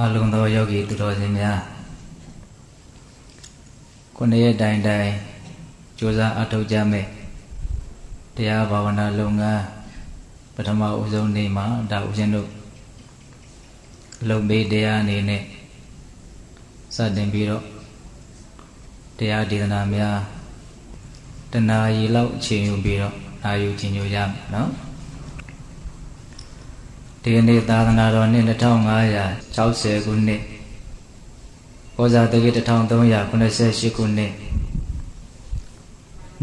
အလုံးသောယောဂီသူတော်စင်များခုနှစ်ရက်တိုင်တိုင်ကြိုးစားအထောက်ကြမယ်တရားဘာဝနာလုပ်ငန်းပထမဦးဆုံးနေ့မှာဒါဦးဇင်းတို့လုပ်ပေးတရားအနေနဲ့စတင်ပြီးတော့တရားဒေသနာများတဏှာရီလောက်အချိန်ယူပြီးတော့နာယူခြင်းယူရမယ်နော်ဒီနေ့သာသနာတော်နှစ်2560ခုနှစ်ဘောဇာတက္ကီ1388ခုနှစ်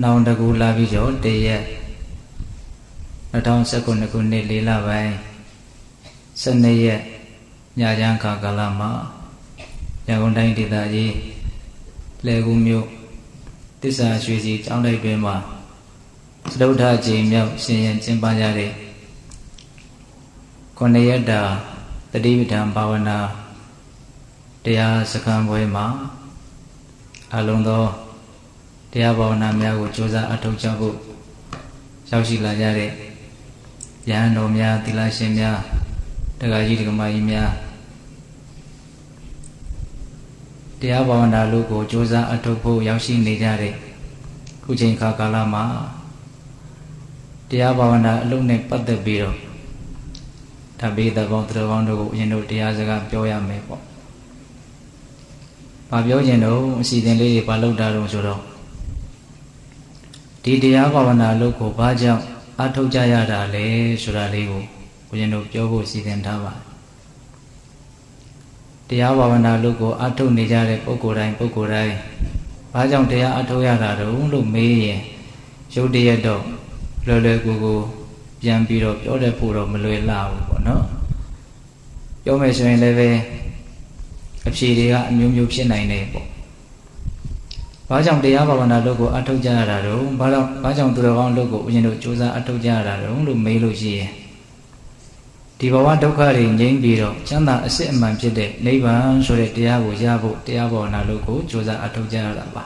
နောင်တကူလာပြီးတော့တရက်2019ခုနှစ်4လပိုင်း12ရက်ညချမ်းခါကာလမှာရန်ကုန်တိုင်းဒေသကြီးလှည်ကူးမြို့တစ္ဆာရွှေစီကျောင်းတိုက်တွင်မှာစတုထကြိမ်မြောက်ရှင်ရင်ကျင်းပကြတဲ့ခုနှစ်ရက်တာတတိပဋ္ဌာန်ဘာဝနာတရားစခန်းပွဲမှာအလုံးသောတရားဘာဝနာများကိုကြိုးစားအထောက်ကြဖို့ရောက်ရှိလာကြတဲ့ယဟန်တော်များသီလရှင်များတရားကြီးဒကမာကြီးများတရားဘာဝနာလို့ကိုကြိုးစားအထောက်ဖို့ရောက်ရှိနေကြတဲ့ခုချိန်ခါကာလမှာတရားဘာဝနာအလုံးနဲ့ပတ်သက်ပြီးတော့တပိသဘောသူတော်ကောင်းတို့ကိုအရင်တို့တရားစကားပြောရမယ်ပေါ့။ဘာပြောခြင်းတော့အစီအစဉ်လေးတွေဘာလုပ်တာတော့ဆိုတော့ဒီတရားဘာဝနာလို့ကိုဘာကြောင့်အထောက်ကြရတာလဲဆိုတာလေးကိုအရင်တို့ပြောဖို့စီစဉ်ထားပါတယ်။တရားဘာဝနာလို့ကိုအထောက်နေကြတဲ့ပုဂ္ဂိုလ်တိုင်းဘာကြောင့်တရားအထောက်ရတာတော့လို့မေးရင်ရုပ်တရက်တော့လွယ်လွယ်ကူကူပြန်ပြီးတော့ပြောတတ်ဖို့တော့မလွယ်လှဘူးပေါ့နော်ပြောမယ်ဆိုရင်လည်းပဲအဖြေတွေကအမျိုးမျိုးဖြစ်နိုင်တယ်ပေါ့ဘာကြောင့်တရားဘာဝနာလုပ်ကိုအထောက်ကြရတာတော့ဘာကြောင့်သူတော်ကောင်းလုပ်ကိုဦးဇင်းတို့စူးစမ်းအထောက်ကြရတာတော့လို့မေးလို့ရှိရင်ဒီဘဝဒုက္ခတွေငြိမ်းပြီးတော့ချမ်းသာအစစ်အမှန်ဖြစ်တဲ့နိဗ္ဗာန်ဆိုတဲ့တရားကိုရဖို့တရားဘာဝနာလုပ်ကိုစူးစမ်းအထောက်ကြရတာပါ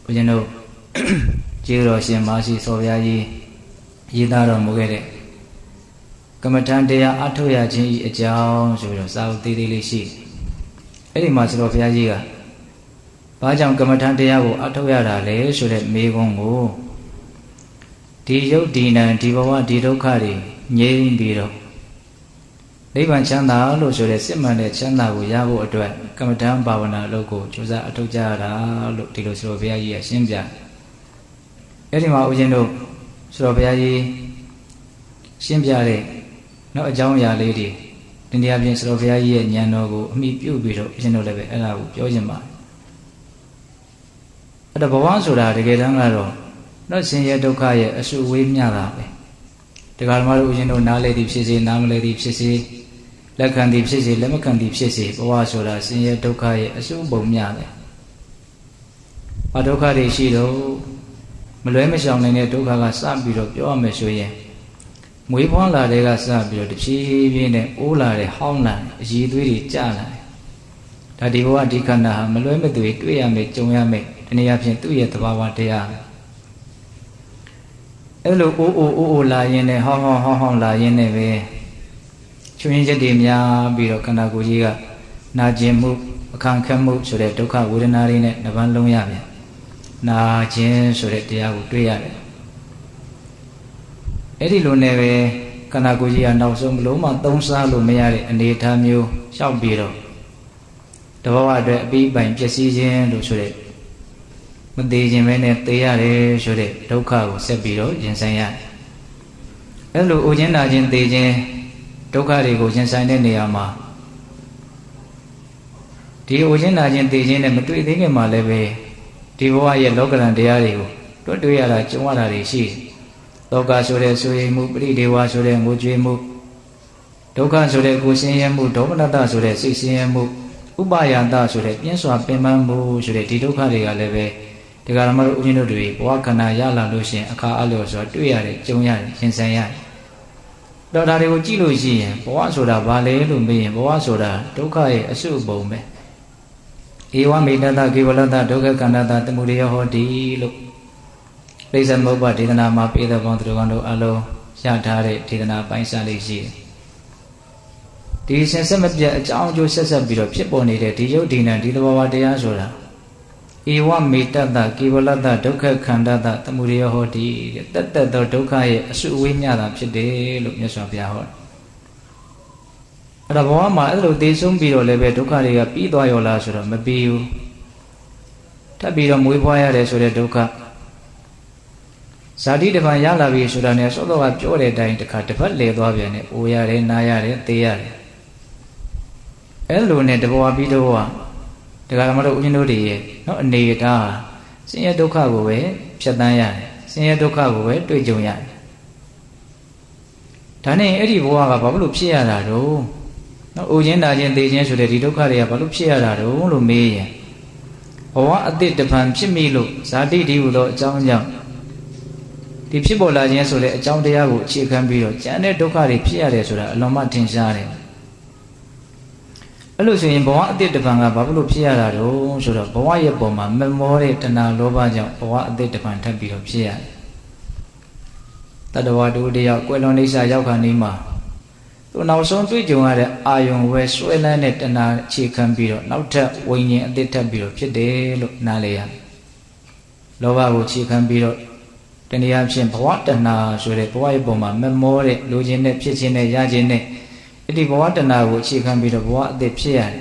ဦးဇင်းတို့ကျေးတော်ရှင်မရှိစောဗျာကြီးရေးသားတော်မူခဲ့တဲ့ကမ္မထံတရားအထောက်ရခြင်းဤအကြောင်းဆိုပြီးတော့စာအုပ်သေးသေးလေးရှိအဲ့ဒီမှာဆိုတော့ဘုရားကြီးကဘာကြောင့်ကမ္မထံတရားကိုအထောက်ရတာလဲဆိုတဲ့မေးခွန်းကိုဒီယုတ်ဒီနံဒီဘဝဒီဒုက္ခတွေငြိမ်းပြီးတော့နိဗ္ဗာန်ချမ်းသာလို့ဆိုတဲ့စစ်မှန်တဲ့ချမ်းသာကိုရဖို့အတွက်ကမ္မထံဘာဝနာအလုပ်ကိုကြိုးစားအထောက်ကြရတာလို့ဒီလိုဆိုတော့ဘုရားကြီးကရှင်းပြအဲ့ဒီမှာဦးဇင်းတို့ဆိုတော့ဘုရားကြီးရှင်းပြတဲ့နောက်အကြောင်းအရာလေးတွေဒီနေရာပြင်ဆိုတော့ဘုရားကြီးရဲ့ဉာဏ်တော်ကိုအမိပြုတ်ပြီးတော့ရှင်းလို့လည်းပဲအဲ့ဒါကိုပြောခြင်းပါအဲ့ဒါဘဝဆိုတာတကယ်တမ်းကတော့နော်ဆင်းရဲဒုက္ခရဲ့အစုဝေးမျှတာပဲတရားဓမ္မတို့ဦးဇင်းတို့နားလေသည်ဖြစ်စေနားမလဲသည်ဖြစ်စေလက်ခံသည်ဖြစ်စေလက်မခံသည်ဖြစ်စေဘဝဆိုတာဆင်းရဲဒုက္ခရဲ့အစုပုံမျှတယ်ဘာဒုက္ခတွေရှိတော့မလွဲမရှောင်နိုင်တဲ့ဒုက္ခကစပြီးတော့ပြောရမယ်ဆိုရင်မွေးဖွားလာတဲ့ကစပြီးတော့တဖြည်းဖြည်းနဲ့အိုးလာတဲ့ဟောင်းလာအရည်သွေးတွေကျလာတယ်ဒါဒီဘဝဒီခန္ဓာဟာမလွဲမသွေတွေ့ရမယ်ကြုံရမယ်ဒီနေရာဖြင့်သူ့ရဲ့သဘာဝတရားအဲ့လိုအိုးလာရင်းနဲ့ဟောင်းလာရင်းနဲ့ပဲချွင်းချက်တွေများပြီးတော့ခန္ဓာကိုယ်ကြီးကနာကျင်မှုအခန့်ခက်မှုဆိုတဲ့ဒုက္ခဝေဒနာတွေနဲ့နှပန်းလုံးရပြန်နာခြင်းဆိုတဲ့တရားကိုတွေ့ရတယ်အဲ့ဒီလိုနဲ့ပဲခန္ဓာကိုယ်ကြီးကနောက်ဆုံးဘလို့မှသုံးစားလို့မရတဲ့အနေအထားမျိုးလျှောက်ပြီးတော့တဘောအတွက်အပြီးပိုင်ပျက်စီးခြင်းလို့ဆိုတဲ့မသေးခြင်းပဲနဲ့သေရတယ်ဆိုတဲ့ဒုက္ခကိုဆက်ပြီးတော့ရင်ဆိုင်ရတယ်အဲ့လိုအိုခြင်းနာခြင်းသေခြင်းဒုက္ခတွေကိုရင်ဆိုင်တဲ့နေရာမှာဒီအိုခြင်းနာခြင်းသေခြင်းနဲ့မတွေ့သေးခင်မှာလည်းပဲဒီဘဝရဲ့လောကရန်တရားတွေကိုတွေ့ရတာကြုံရတာတွေရှိတယ်။လောကဆိုတဲ့ဆိုရင်မှုပရိဒေဝဆိုတဲ့ငိုကြွေးမှုဒုက္ခဆိုတဲ့ကိုယ်ဆင်းရဲမှုဒေါမနတဆိုတဲ့စိတ်ဆင်းရဲမှုဥပါယတဆိုတဲ့ပြင်းစွာပင်ပန်းမှုဆိုတဲ့ဒီဒုက္ခတွေကလည်းပဲဒီကရမတို့ဦးဇင်းတို့တွေဘဝခန္ဓာရလာလို့ရှိရင်အခါအလျော်စွာတွေ့ရတယ်ကြုံရတယ်ရင်ဆိုင်ရတယ်။တော့ဒါတွေကိုကြည့်လို့ရှိရင်ဘဝဆိုတာဘာလဲလို့မေးရင်ဘဝဆိုတာဒုက္ခရဲ့အစုပုံပဲဧဝမေတ္တကေဝလတ္တဒုက္ခကန္တတသမုဒယဟောတိလို့လိစ္ဆမုပ္ပါဒေသနာမှာပေးတဲ့ဘောင်းသူတော်ကောင်းတို့အလုံးရထားတဲ့ဒေသနာပိုင်းစာလေးရှိတယ် ဒီစင်ဆက်မပြတ်အကြောင်းအကျိုးဆက်ဆက်ပြီးတော့ဖြစ်ပေါ်နေတဲ့ဒီယုတ်ဒီနံဒီသဘောဝတရားဆိုတာဧဝမေတ္တတကေဝလတ္တဒုက္ခခန္ဓာတသမုဒယဟောတိတဲ့တက်သောဒုက္ခရဲ့အစုအဝေးမျှတာဖြစ်တယ်လို့မြတ်စွာဘုရားဟောတယ်အဲ့ဒါဘဝမှာအဲ့လိုသေဆုံးပြီးတော့လည်းပဲဒုက္ခတွေကပြီးသွားရောလားဆိုတော့မပြီးဘူးထပ်ပြီးတော့မွေးဖွားရတယ်ဆိုတဲ့ဒုက္ခဇာတိတပံရလာပြီဆိုတာနဲ့စောစောကပြောတဲ့အတိုင်းတစ်ခါတစ်ပတ်လဲသွားပြန်တယ်အိုရတယ်နားရတယ်သေရတယ်အဲ့လိုနဲ့တဘဝပြီးတော့ဒကာမတို့ဦးဇင်းတို့တွေရဲ့နော်အနေထားဆင်းရဲဒုက္ခကိုပဲဖြတ်တန်းရတယ်ဆင်းရဲဒုက္ခကိုပဲတွေ့ကြုံရတယ်ဒါနဲ့အဲ့ဒီဘဝကဘာလို့ဖြစ်ရတာတော့နော်အိုခြင်းနာခြင်းသေခြင်းဆိုတဲ့ဒီဒုက္ခတွေကဘာလို့ဖြစ်ရတာတော့လို့မေးရင်ဘဝအတိတ်တပံဖြစ်မိလို့ဇာတိဒီဟုသောအကြောင်းကြောင့်ဒီဖြစ်ပေါ်လာခြင်းဆိုတဲ့အကြောင်းတရားကိုအခြေခံပြီးတော့ကျန်တဲ့ဒုက္ခတွေဖြစ်ရတယ်ဆိုတာအလွန်မှထင်ရှားတယ်အဲ့လိုဆိုရင်ဘဝအတိတ်တပံကဘာလို့ဖြစ်ရတာတော့ဆိုတော့ဘဝရဲ့ပုံမှာမမောတဲ့တဏှာလောဘကြောင့်ဘဝအတိတ်တပံထပ်ပြီးတော့ဖြစ်ရတယ်တတဝါတို့တယောက်ကွယ်လွန်အိဋ္ဌာရောက်ခါနေမှာသူနောက်ဆုံးတွေ့ကြုံရတဲ့အာယုံဝဲဆွဲလန်းတဲ့တဏှာအခြေခံပြီးတော့နောက်ထပ်ဝိညာဉ်အတိတ်ထပ်ပြီးတော့ဖြစ်တယ်လို့နားလည်ရတယ်လောဘကိုအခြေခံပြီးတော့တနည်းအားဖြင့်ဘဝတဏှာဆိုတဲ့ဘဝရဲ့ပုံမှာမမောတဲ့လိုချင်တဲ့ဖြစ်ခြင်းနဲ့ရခြင်းနဲ့အဲ့ဒီဘဝတဏှာကိုအခြေခံပြီးတော့ဘဝအတိတ်ဖြစ်ရတယ်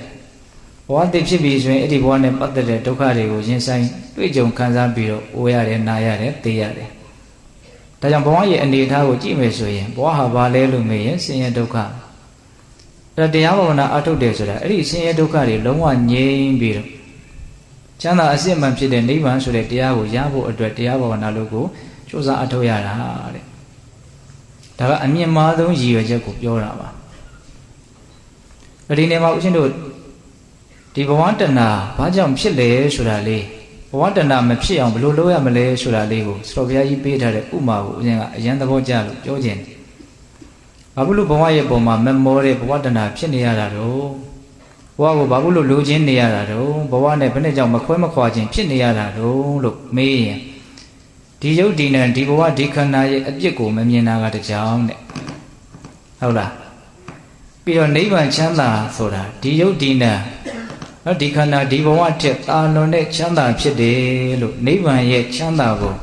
ဘဝအတိတ်ဖြစ်ပြီးဆိုရင်အဲ့ဒီဘဝနဲ့ပတ်သက်တဲ့ဒုက္ခတွေကိုရင်ဆိုင်တွေ့ကြုံခံစားပြီးတော့အိုရတယ်နာရတယ်သိရတယ်ဒါကြောင့်ဘဝရဲ့အနေအထားကိုကြည့်မယ်ဆိုရင်ဘဝဟာဘာလဲလို့မေးရင်ဆင်းရဲဒုက္ခအဲ့တရားဘာဝနာအထုတ်တယ်ဆိုတာအဲ့ဒီဆင်းရဲဒုက္ခတွေလုံးဝငြိမ်းပြီးတော့ချမ်းသာအစစ်အမှန်ဖြစ်တဲ့နိဗ္ဗာန်ဆိုတဲ့တရားကိုရဖို့အတွက်တရားဘာဝနာလို့ကိုစူးစမ်းအထောက်ရတာတဲ့ဒါကအမြင့်မားဆုံးရည်ရွယ်ချက်ကိုပြောတာပါဒီနေ့မှာဦးရှင်တို့ဒီဘဝတဏှာဘာကြောင့်ဖြစ်လဲဆိုတာလေးဘဝတဏှာမဖြစ်အောင်ဘယ်လိုလုပ်ရမလဲဆိုတာလေးကိုစတော်ဘုရားကြီးပေးထားတဲ့ဥမာကိုဦးရှင်ကအရင်သဘောကျလို့ပြောခြင်းဘာလို့ဘဝရဲ့ပုံမှာမမောတဲ့ဘဝတဏှာဖြစ်နေရတာတော့ဘဝကိုဘာလို့လိုချင်နေရတာတော့ဘဝနဲ့ဘယ်နဲ့ကြောင့်မခွဲမခွာခြင်းဖြစ်နေရတာတော့လို့မေးရင်ဒီယုတ်ဒီနံဒီဘဝဒီခန္ဓာရဲ့အပြစ်ကိုမမြင်တာကတကြောင်တဲ့ဟုတ်လားပြီးတော့နိဗ္ဗာန်ချမ်းသာဆိုတာဒီယုတ်ဒီနံနော်ဒီခန္ဓာဒီဘဝထက်တာလွန်တဲ့ချမ်းသာဖြစ်တယ်လို့နိဗ္ဗာန်ရဲ့ချမ်းသာကို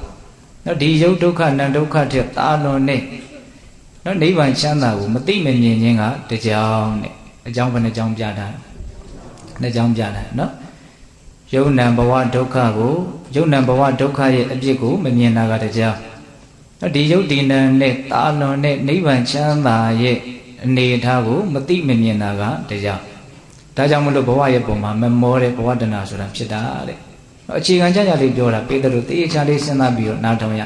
နော်ဒီယုတ်ဒုက္ခနံဒုက္ခထက်တာလွန်တဲ့နော်နိဗ္ဗာန်ချမ်းသာကိုမသိမမြင်ခြင်းကတကြောင်တဲ့အကြောင်းဘယ်နှကြောင်းပြတာနှစ်ကြောင်းပြတာနော်ယုတ်နံဘဝဒုက္ခကိုယုတ်နံဘဝဒုက္ခရဲ့အပြစ်ကိုမမြင်တာကတကြောင်နော်ဒီယုတ်ဒီနံနဲ့တာလွန်တဲ့နိဗ္ဗာန်ချမ်းသာရဲ့အနေအထားကိုမသိမမြင်တာကတကြောင်ဒါကြောင့်မလို့ဘဝရဲ့ပုံမှာမမောတဲ့ဘဝတဏှာဆိုတာဖြစ်တာတဲ့အခြေခံကြကြလေးပြောတာပေတလို့တေးချာလေးစဉ်းစားပြီးတော့နားထောင်ရ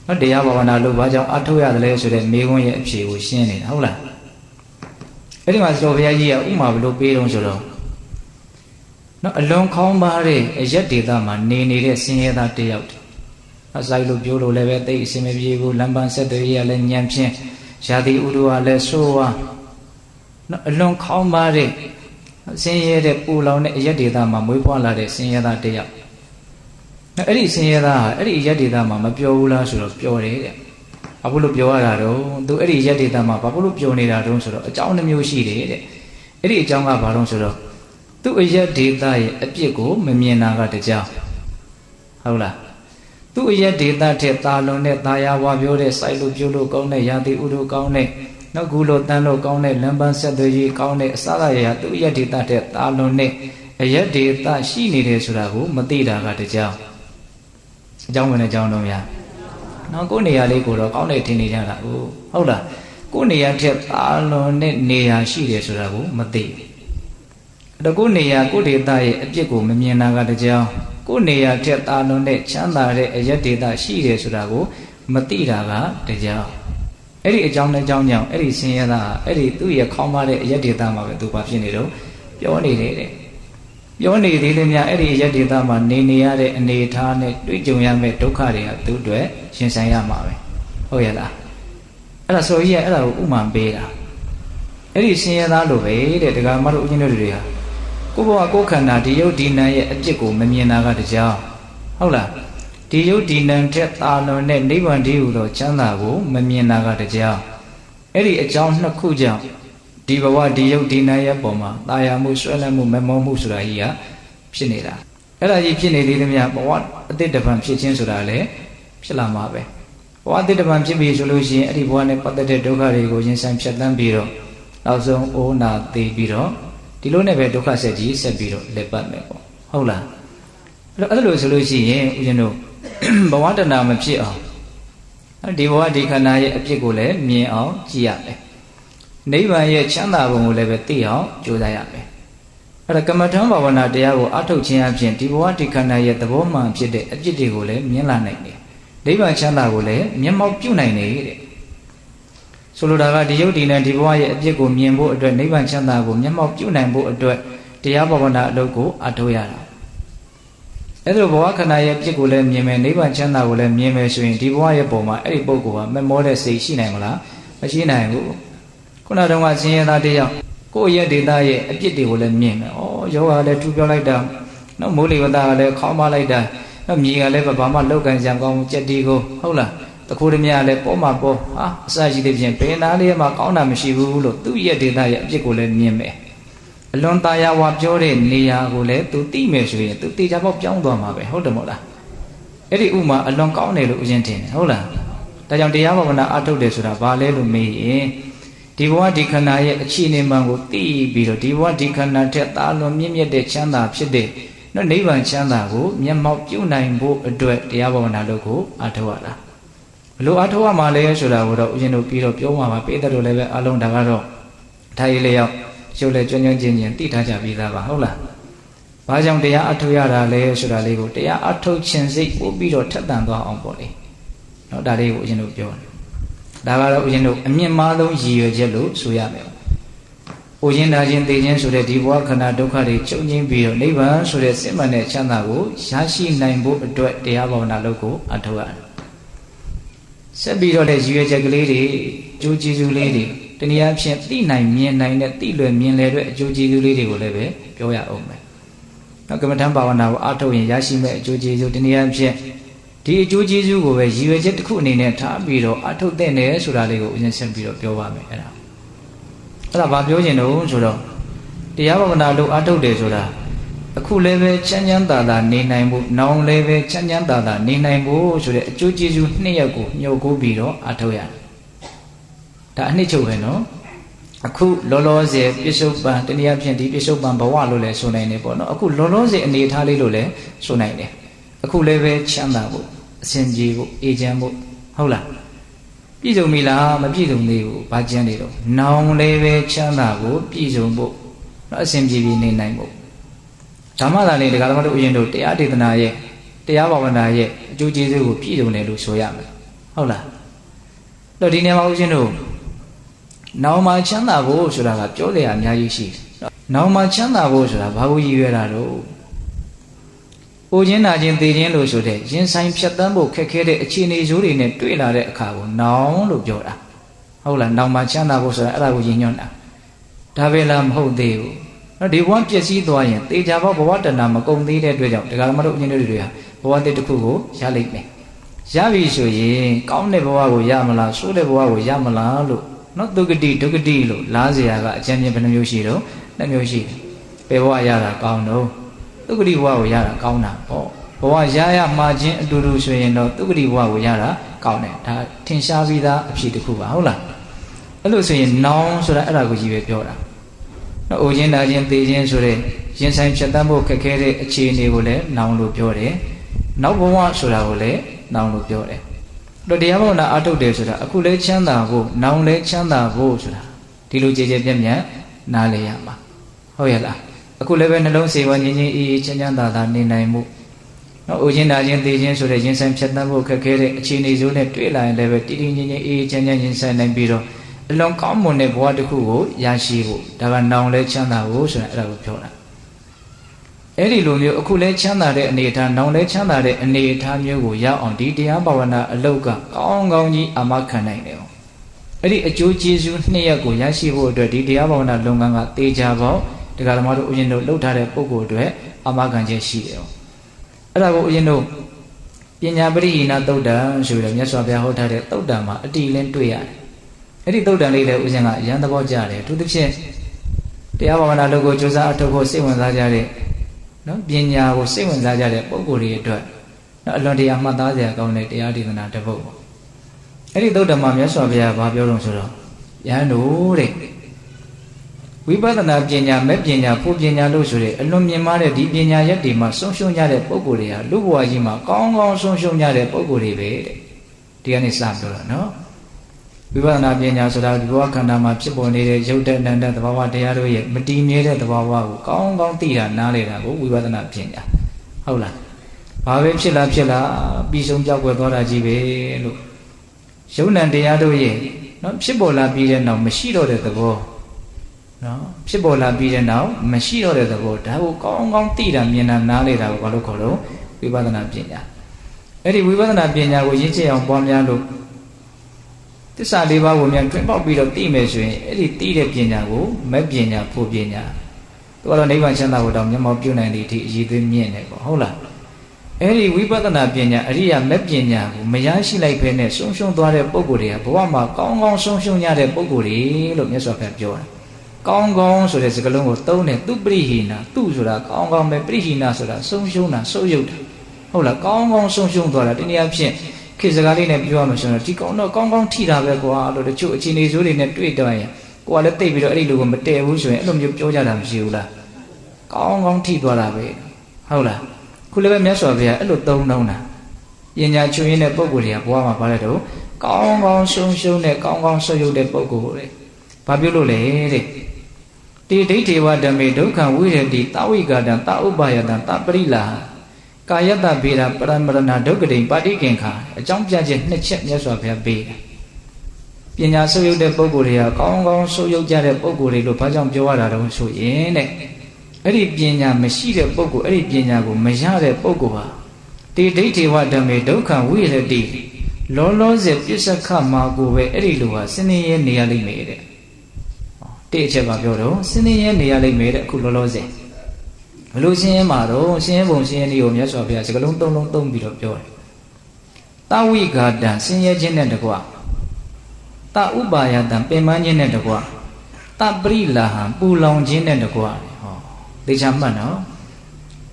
နော်တရားဘာဝနာလို့ဘာကြောင့်အထောက်ရတယ်လဲဆိုတဲ့မေခွန်းရဲ့အဖြေကိုရှင်းနေတာဟုတ်လားအဲ့ဒီမှာဆိုဘုရားကြီးကဥမာဘလို့ပေးတော့ဆိုတော့နော်အလွန်ခေါင်းပါတဲ့အရက်ဒေသမှာနေနေတဲ့ဆင်းရဲသားတယောက်အစိုက်လို့ပြောလို့လည်းပဲတိတ်အစင်မပြေဘူးလမ်းပန်းဆက်တွေရလည်းညံဖြင်းရာသီဥတုကလည်းဆိုးဝါနော်အလွန်ခေါင်းပါတဲ့ဆင်းရဲတဲ့ပူလောင်တဲ့အရက်ဒေသမှာမွေးဖွားလာတဲ့ဆင်းရဲသားတယောက်နော်အဲ့ဒီဆင်းရဲသားဟာအဲ့ဒီအရက်ဒေသမှာမပျော်ဘူးလားဆိုတော့ပျော်တယ်တဲ့ဘာလို့ပျော်ရတာတော့သူအဲ့ဒီအရက်ဒေသမှာဘာလို့ပျော်နေတာတုံးဆိုတော့အကြောင်းတစ်မျိုးရှိတယ်တဲ့အဲ့ဒီအကြောင်းကဘာလို့ဆိုတော့သူ့အရက်ဒေသရဲ့အပြစ်ကိုမမြင်တာကတကြောင်ဟုတ်လားသူ့အရက်ဒေသထက်တာလွန်တဲ့တာယာဝါပြောတဲ့စိုက်လို့ပြုလို့ကောင်းတဲ့ရာသီဥတုကောင်းတဲ့နောက်ကူလို့တန်းလို့ကောင်းတဲ့လမ်းပန်းဆက်သွယ်ရေးကောင်းတဲ့အစကားရသူ့အရက်ဒေသထက်တာလွန်တဲ့အရက်ဒေသရှိနေတယ်ဆိုတာကိုမသိတာကတကြောင်အကြောင်းဝင်တဲ့အကြောင်းတော့များနော်ကိုယ်နေရာလေးကိုတော့ကောင်းတယ်ထင်နေကြတာဟုတ်လားကိုယ်နေရာထက်တာလွန်တဲ့နေရာရှိတယ်ဆိုတာကိုမသိအဲ့တော့ကိုယ်နေရာကိုယ်ဒေသရဲ့အပြစ်ကိုမမြင်တာကတကြောင်ကိုယ်နေရာထက်တာလွန်တဲ့ချမ်းသာတဲ့အရက်ဒေသရှိတယ်ဆိုတာကိုမသိတာကတကြောင်အဲ့ဒီအကြောင်းနဲ့အကြောင်းကြောင့်အဲ့ဒီဆင်းရဲသားအဲ့ဒီသူ့ရဲ့ခေါင်းပါတဲ့အရက်ဒေသမှာပဲသူဘာဖြစ်နေတော့ပြောနေတယ်တဲ့ပြောနေသေးတယ်များအဲ့ဒီအရက်ဒေသမှာနေရတဲ့အနေအထားနဲ့တွေ့ကြုံရမယ့်ဒုက္ခတွေကသူ့အတွက်ရှင်ဆိုင်ရမှာပဲဟုတ်ရဲ့လားအဲ့ဒါဆိုကြီးကအဲ့ဒါကိုဥမာပေးတာအဲ့ဒီဆင်းရဲသားလိုပဲတဲ့ဒကာမတို့ဦးဇင်းတို့တွေဟာကိုယ့်ဘဝကိုယ်ခန္ဓာဒီယုတ်ဒီနံရဲ့အပြစ်ကိုမမြင်တာကတကြောင်ဟုတ်လားဒီယုတ်ဒီနံထက်တာလွန်တဲ့နိဗ္ဗာန်တည်းဟူသောချမ်းသာကိုမမြင်တာကတကြောင်အဲ့ဒီအကြောင်းနှစ်ခုကြောင့် ဒီဘဝဒီယုတ်ဒီနာရဲ့ပုံမှာတာယာမှုဆွဲလန်းမှုမမောမှုဆိုတာကြီးကဖြစ်နေတာအဲ့ဒါကြီးဖြစ်နေသေးသမျှဘဝအတိတ်တပံဖြစ်ခြင်းဆိုတာလည်းဖြစ်လာမှာပဲဘဝအတိတ်တပံဖြစ်ပြီဆိုလို့ရှိရင်အဲ့ဒီဘဝနဲ့ပတ်သက်တဲ့ဒုက္ခတွေကိုရင်ဆိုင်ဖြတ်သန်းပြီးတော့နောက်ဆုံးအိုးနာသေးပြီးတော့ဒီလိုနဲ့ပဲဒုက္ခဆက်ကြီးဆက်ပြီးတော့လက်ပတ်မယ်ပေါ့ဟုတ်လားအဲ့လိုဆိုလို့ရှိရင်ဦးဇင်းတို့ဘဝတဏှာမဖြစ်အောင်ဒီဘဝဒီခန္ဓာရဲ့အဖြစ်ကိုလည်းမြင်အောင်ကြည့်ရမယ်နိဗ္ဗာန်ရဲ့ချမ်းသာပုံကိုလည်းပဲသိအောင်ကြိုးစားရမယ်အဲ့ဒါကမ္မထံဘာဝနာတရားကိုအထုတ်ခြင်းအပြင်ဒီဘဝဒီခန္ဓာရဲ့သဘောမှန်ဖြစ်တဲ့အဖြစ်တွေကိုလည်းမြင်လာနိုင်တယ်နိဗ္ဗာန်ချမ်းသာကိုလည်းမျက်မှောက်ပြုနိုင်တယ်ဆိုလိုတာကဒီယုတ်ဒီနဲ့ဒီဘဝရဲ့အဖြစ်ကိုမြင်ဖို့အတွက်နိဗ္ဗာန်ချမ်းသာကိုမျက်မှောက်ပြုနိုင်ဖို့အတွက်တရားဘာဝနာအလုပ်ကိုအထုတ်ရတာအဲ့လိုဘဝခန္ဓာရဲ့အဖြစ်ကိုလည်းမြင်မယ်နိဗ္ဗာန်ချမ်းသာကိုလည်းမြင်မယ်ဆိုရင်ဒီဘဝရဲ့ပုံမှာအဲ့ဒီပုဂ္ဂိုလ်ကမမောတဲ့စိတ်ရှိနိုင်မလားမရှိနိုင်ဘူးခုနတုန်းကဆင်းရဲသားတယောက်ကိုယ့်ရဲ့ဒေတာရဲ့အပြစ်တွေကိုလည်းမြင်မယ်။ယောဂလည်းထူပြောလိုက်တာနော်မိုးလေဝသကလည်းခေါင်းမလိုက်တာနော်မြေကလည်းဘာမှလောက်ကန်စံကောင်းကြက်တီကိုဟုတ်လားတခိုးဓမြလည်းပေါ်မှာပေါ်ဟာအစရှိတဲ့ဖြင့်ဘယ်နာလေးမှကောင်းတာမရှိဘူးလို့သူ့ရဲ့ဒေတာရဲ့အပြစ်ကိုလည်းမြင်မယ်။အလွန်ตายာဝါပြောတဲ့နေရာကိုလည်းသူသိမယ်ဆိုရင်သူတေချာပေါက်ပြောင်းသွားမှာပဲဟုတ်တယ်မို့လား။အဲ့ဒီဥမာအလွန်ကောင်းတယ်လို့ဦးဇင်းထင်တယ်ဟုတ်လား။ဒါကြောင့်တရားဘာဝနာအထုတ်တယ်ဆိုတာဘာလဲလို့မေးရင်ဒီဘဝဒီခန္ဓာရဲ့အခြေအနေမှန်ကိုသိပြီးတော့ဒီဘဝဒီခန္ဓာထက်သာလွန်မြင့်မြတ်တဲ့ချမ်းသာဖြစ်တဲ့နော်နိဗ္ဗာန်ချမ်းသာကိုမျက်မှောက်ပြုနိုင်ဖို့အတွက်တရားဘာဝနာလုပ်ကိုအားထုတ်ရတာဘလို့အားထုတ်ရမှာလဲဆိုတာကိုတော့ဦးဇင်းတို့ပြီးတော့ပြောမှာပါပိဋကတို့လည်းပဲအလုံးဒါကတော့ထိုင်လျောက်ရုပ်လည်းကျွမ်းကျွမ်းကျင်ကျင်သိထားကြပြီးသားပါဟုတ်လားဘာကြောင့်တရားအားထုတ်ရတာလဲဆိုတာလေးကိုတရားအားထုတ်ခြင်းစိတ်ပို့ပြီးတော့ထက်သန်သွားအောင်ပေါ့လေနော်ဒါလေးကိုဦးဇင်းတို့ပြောတယ်ဒါကတော့ဦးဇင်းတို့အမြင့်မားဆုံးရည်ရွယ်ချက်လို့ဆိုရမယ်။ဦးဇင်းနာခြင်းသိခြင်းဆိုတဲ့ဒီဘဝခန္ဓာဒုက္ခတွေချုပ်ငြိမ်းပြီးတော့နိဗ္ဗာန်ဆိုတဲ့စစ်မှန်တဲ့ချမ်းသာကိုရရှိနိုင်ဖို့အတွက်တရားဘာဝနာလုပ်ကိုအထောက်ရတယ်။ဆက်ပြီးတော့လည်းရည်ရွယ်ချက်ကလေးတွေအကျိုးကျေးဇူးလေးတွေတနည်းအားဖြင့်သိနိုင်မြင်နိုင်တဲ့သိလွယ်မြင်လည်တဲ့အကျိုးကျေးဇူးလေးတွေကိုလည်းပဲပြောရအောင်မယ်။နောက်ကမ္မထံဘာဝနာကိုအထောက်ရင်ရရှိမဲ့အကျိုးကျေးဇူးတနည်းအားဖြင့်ဒီအကျိုးကျေးဇူးကိုပဲရည်ရွယ်ချက်တစ်ခုအနေနဲ့ထားပြီးတော့အထုတ်တဲ့နယ်ဆိုတာလေးကိုဦးဇင်းဆက်ပြီးတော့ပြောပါမယ်အဲ့ဒါဘာပြောချင်တော့ဆိုတော့တရားဘာဝနာလို့အထုတ်တယ်ဆိုတာအခုလည်းပဲချမ်းချမ်းသာသာနေနိုင်ဖို့နောင်လည်းပဲချမ်းချမ်းသာသာနေနိုင်ဖို့ဆိုတဲ့အကျိုးကျေးဇူးနှစ်ရပ်ကိုညှို့ကိုပြီးတော့အထုတ်ရတယ်ဒါအနှစ်ချုပ်ပဲနော်အခုလောလောဆယ်ပြစ္ဆုတ်ပံတနည်းအားဖြင့်ဒီပြစ္ဆုတ်ပံဘဝလို့လည်းဆိုနိုင်တယ်ပေါ့နော်အခုလောလောဆယ်အနေထားလေးလို့လည်းဆိုနိုင်တယ်အခုလည်းပဲချမ်းသာဖို့အစဉ်ပြေဖို့အေးချမ်းဖို့ဟုတ်လားပြည့်စုံပြီလားမပြည့်စုံသေးဘူးဘာကျန်နေတော့နောင်လည်းပဲချမ်းသာဖို့ပြည့်စုံဖို့အစဉ်ပြေပြေနေနိုင်ဖို့ဓမ္မသာလေးဒကာဓမ္မတို့ဥယျာဉ်တို့တရားဒေသနာရဲ့တရားဘာဝနာရဲ့အကျိုးကျေးဇူးကိုပြည့်စုံတယ်လို့ဆိုရမယ်ဟုတ်လားတော့ဒီနေရာမှာဥယျာဉ်တို့နောင်မှာချမ်းသာဖို့ဆိုတာကပြောလေအများကြီးရှိတယ်နောင်မှာချမ်းသာဖို့ဆိုတာဘာကိုရည်ရွယ်တာတော့အိုခြင်းနာခြင်းသိခြင်းလို့ဆိုတဲ့ရင်ဆိုင်ဖြတ်တန်းဖို့ခက်ခဲတဲ့အခြေအနေဆိုးတွေနဲ့တွေ့လာတဲ့အခါကိုနောင်လို့ပြောတာဟုတ်လားနောင်မှာချမ်းသာဖို့ဆိုတာအဲ့ဒါကိုရည်ညွှန်းတာဒါပဲလားမဟုတ်သေးဘူးနော်ဒီဘဝပျက်စီးသွားရင်တေချာဘဝတဏ္ဍာမကုန်သေးတဲ့အတွက်ကြောင့်ဒကာမတို့အញ្ញတွေဟာဘဝတစ်ခုကိုရလိမ့်မယ်ရပြီဆိုရင်ကောင်းတဲ့ဘဝကိုရမလားဆိုးတဲ့ဘဝကိုရမလားလို့နော်ဒုက္ခတိဒုက္ခတိလို့လားเสียကအကျဉ်းချင်းဘယ်နှမျိုးရှိတော့နှစ်မျိုးရှိတယ်ဘယ်ဘဝရတာကောင်းတော့ဒုက္ခတိဘဝကိုရတာကောင်းတာပေါ့ဘဝရရမှာချင်းအတူတူဆိုရင်တော့ဒုက္ခတိဘဝကိုရတာကောင်းတယ်ဒါထင်ရှားပြီးသားအဖြစ်တစ်ခုပါဟုတ်လားအဲ့လိုဆိုရင်နောင်ဆိုတာအဲ့ဒါကိုကြီးပဲပြောတာနော်အိုခြင်းနာခြင်းသိခြင်းဆိုတဲ့ရင်ဆိုင်ဖြတ်တန်းဖို့ခက်ခဲတဲ့အခြေအနေကိုလည်းနောင်လို့ပြောတယ်နောက်ဘဝဆိုတာကိုလည်းနောင်လို့ပြောတယ်တော့တရားဘာဝနာအထုတ်တယ်ဆိုတာအခုလဲချမ်းသာဖို့နောင်လဲချမ်းသာဖို့ဆိုတာဒီလိုကြည်ကြည်ပြည့်ပြည့်နားလည်ရမှာဟုတ်ရဲ့လားအခုလည်းပဲနှလုံးစေဝငြင်းငြင်းအေးအေးချမ်းချမ်းသာသာနေနိုင်မှုနော်အိုခြင်းနာခြင်းသိခြင်းဆိုတဲ့ရင်ဆိုင်ဖြတ်တန်းဖို့ခက်ခဲတဲ့အခြေအနေဆိုးနဲ့တွေ့လာရင်လည်းပဲတည်တည်ငြိမ်ငြိမ်အေးအေးချမ်းချမ်းရင်ဆိုင်နိုင်ပြီးတော့အလွန်ကောင်းမွန်တဲ့ဘဝတစ်ခုကိုရရှိဖို့ဒါကနောင်လဲချမ်းသာဖို့ဆိုတာအဲ့ဒါကိုပြောတာအဲ့ဒီလိုမျိုးအခုလဲချမ်းသာတဲ့အနေအထားနောင်လဲချမ်းသာတဲ့အနေအထားမျိုးကိုရောက်အောင်ဒီတရားဘာဝနာအလောက်ကကောင်းကောင်းကြီးအာမခံနိုင်တယ်အဲ့ဒီအကျိုးကျေးဇူးနှစ်ရပ်ကိုရရှိဖို့အတွက်ဒီတရားဘာဝနာလုပ်ငန်းကတေချာပေါက်ဒကာဓမ္မတို့ဥယျာဉ်တို့လှုပ်ထားတဲ့ပုဂ္ဂိုလ်တွေအာမခံချက်ရှိတယ်အဲ့ဒါကိုဥယျာဉ်တို့ပညာပရိဟိနသုတ်တံဆိုပြီးတော့မြတ်စွာဘုရားဟောထားတဲ့သုတ်တံမှာအတိလင်းတွေ့ရတယ် အဲ့ဒီသုတ်တန်လေးလည်းဦးဇင်းကအရန်သဘောကျတယ်သူတစ်ဖြင့်တရားဘာဝနာလုပ်ကိုကြိုးစားအထောက်ဖို့စိတ်ဝင်စားကြတဲ့နော်ပညာကိုစိတ်ဝင်စားကြတဲ့ပုဂ္ဂိုလ်တွေအတွက်နော်အလွန်တရာမှတ်သားစရာကောင်းတဲ့တရားဒေသနာတစ်ပုဒ်ပေါ့အဲ့ဒီသုတ်တံမှာမြတ်စွာဘုရားဘာပြောလို့ဆိုတော့ယဟန်တို့တဲ့ဝိပဿနာပညာမဲ့ပညာဖို့ပညာလို့ဆိုတဲ့အလွန်မြင့်မားတဲ့ဒီပညာရက်တွေမှာဆုံးရှုံးကြတဲ့ပုဂ္ဂိုလ်တွေဟာလူဘဝကြီးမှာကောင်းကောင်းဆုံးရှုံးကြတဲ့ပုဂ္ဂိုလ်တွေပဲတဲ့ဒီကနေ့စပြောတာနော်ဝိပဿနာပညာဆိုတာဒီဘဝခန္ဓာမှာဖြစ်ပေါ်နေတဲ့ရုပ်တဏ္ဍသဘာဝတရားတို့ရဲ့မတည်မြဲတဲ့သဘာဝကိုကောင်းကောင်းသိတာနားလည်တာကိုဝိပဿနာပညာဟုတ်လားဘာပဲဖြစ်လာပြီးဆုံးပြောက်ွယ်သွားတာကြီးပဲလို့ရုပ်နံတရားတို့ရဲ့နော်ဖြစ်ပေါ်လာပြီးတဲ့နောက်မရှိတော့တဲ့သဘောနော်ဖြစ်ပေါ်လာပြီးတဲ့နောက်မရှိတော့တဲ့သဘောဒါကိုကောင်းကောင်းသိတာမြင်တာနားလည်တာကိုဘာလို့ခေါ်တော့ဝိပဿနာပညာအဲ့ဒီဝိပဿနာပညာကိုရင့်ကျက်အောင်ပွားများလို့သစ္စာလေးပါးကိုမြန်တွင်ပေါက်ပြီးတော့သိမယ်ဆိုရင်အဲ့ဒီသိတဲ့ပညာကိုမဲ့ပညာဖို့ပညာသူကတော့နိဗ္ဗာန်ချမ်းသာကိုတောင်မျက်မှောက်ပြုနိုင်တဲ့အထိအရေးသွေးမြင့်နေပေါ့ဟုတ်လားအဲ့ဒီဝိပဿနာပညာအရိယာမဲ့ပညာကိုမရရှိလိုက်ဘဲနဲ့ဆုံးရှုံးသွားတဲ့ပုဂ္ဂိုလ်တွေကဘဝမှာကောင်းကောင်းဆုံးရှုံးရတဲ့ပုဂ္ဂိုလ်တွေလို့မြတ်စွာဘုရားပြောတာကောင်းကောင်းဆိုတဲ့စကားလုံးကိုသုံးတယ်သူပရိဟိနာသူဆိုတာကောင်းကောင်းပဲပရိဟိနာဆိုတာဆုံးရှုံးတာဆုပ်ယုတ်တာဟုတ်လားကောင်းကောင်းဆုံးရှုံးသွားတာဒီနေရာဖြင့်ခေတ်စကားလေးနဲ့ပြောရမှာဆိုတော့ဒီကောင်တော့ကောင်းကောင်းထိတာပဲကွာလို့တချို့အခြေအနေဆိုးတွေနဲ့တွေ့တော့ရင်ကိုကလည်းတိတ်ပြီးတော့အဲ့ဒီလူကိုမတည့်ဘူးဆိုရင်အဲ့လိုမျိုးပြောကြတာမရှိဘူးလားကောင်းကောင်းထိသွားတာပဲဟုတ်လားခုလည်းပဲမြတ်စွာဘုရားအဲ့လိုသုံးတာပညာချွေရင်းတဲ့ပုဂ္ဂိုလ်တွေကဘဝမှာပါလဲတော့ကောင်းကောင်းဆုံးရှုံးတဲ့ကောင်းကောင်းဆုပ်ယုတ်တဲ့ပုဂ္ဂိုလ်တွေဘာပြောလို့လဲတဲ့တိဒိဋ္ဌေဝဓမ္မေဒုက္ခဝိရတိသဝိကာတံသဥပ္ပါယတံသပရိလာကာယတ္တဗေဒပရမရဏဒုက္ခတိပါတိကင်္ခာအကြောင်းပြချက်နှစ်ချက်မြတ်စွာဘုရားပေးတယ်ပညာဆုပ်ယုတ်တဲ့ပုဂ္ဂိုလ်တွေကကောင်းကောင်းဆုပ်ယုတ်ကြတဲ့ပုဂ္ဂိုလ်တွေလို့ဘာကြောင့်ပြောရတာတုံးဆိုရင်တဲ့အဲ့ဒီပညာမရှိတဲ့ပုဂ္ဂိုလ်အဲ့ဒီပညာကိုမရတဲ့ပုဂ္ဂိုလ်ဟာတိဒိဋ္ဌေဝဓမ္မေဒုက္ခဝိရတိလောလောဆယ်ပစ္စခမှာကိုပဲအဲ့ဒီလိုဟာစနေရဲနေရလိမ့်မယ်တဲ့တိအချက်ကပြောတော့စနေရဲနေရလိမ့်မယ်တဲ့အခုလောလောဆယ်ဘလို့ရှင်းရင်မှာတော့ရှင်းရင်ပုံရှင်းရင်ဒီကိုမြတ်စွာဘုရားစကလုံးသုံးလုံးသုံးပြီးတော့ပြောတယ်တဝိဂါတံဆင်းရဲခြင်းနဲ့တကွတဥပါယတံပင်ပန်းခြင်းနဲ့တကွတပရိလာဟံပူလောင်ခြင်းနဲ့တကွဟောသေချာမှတ်နော်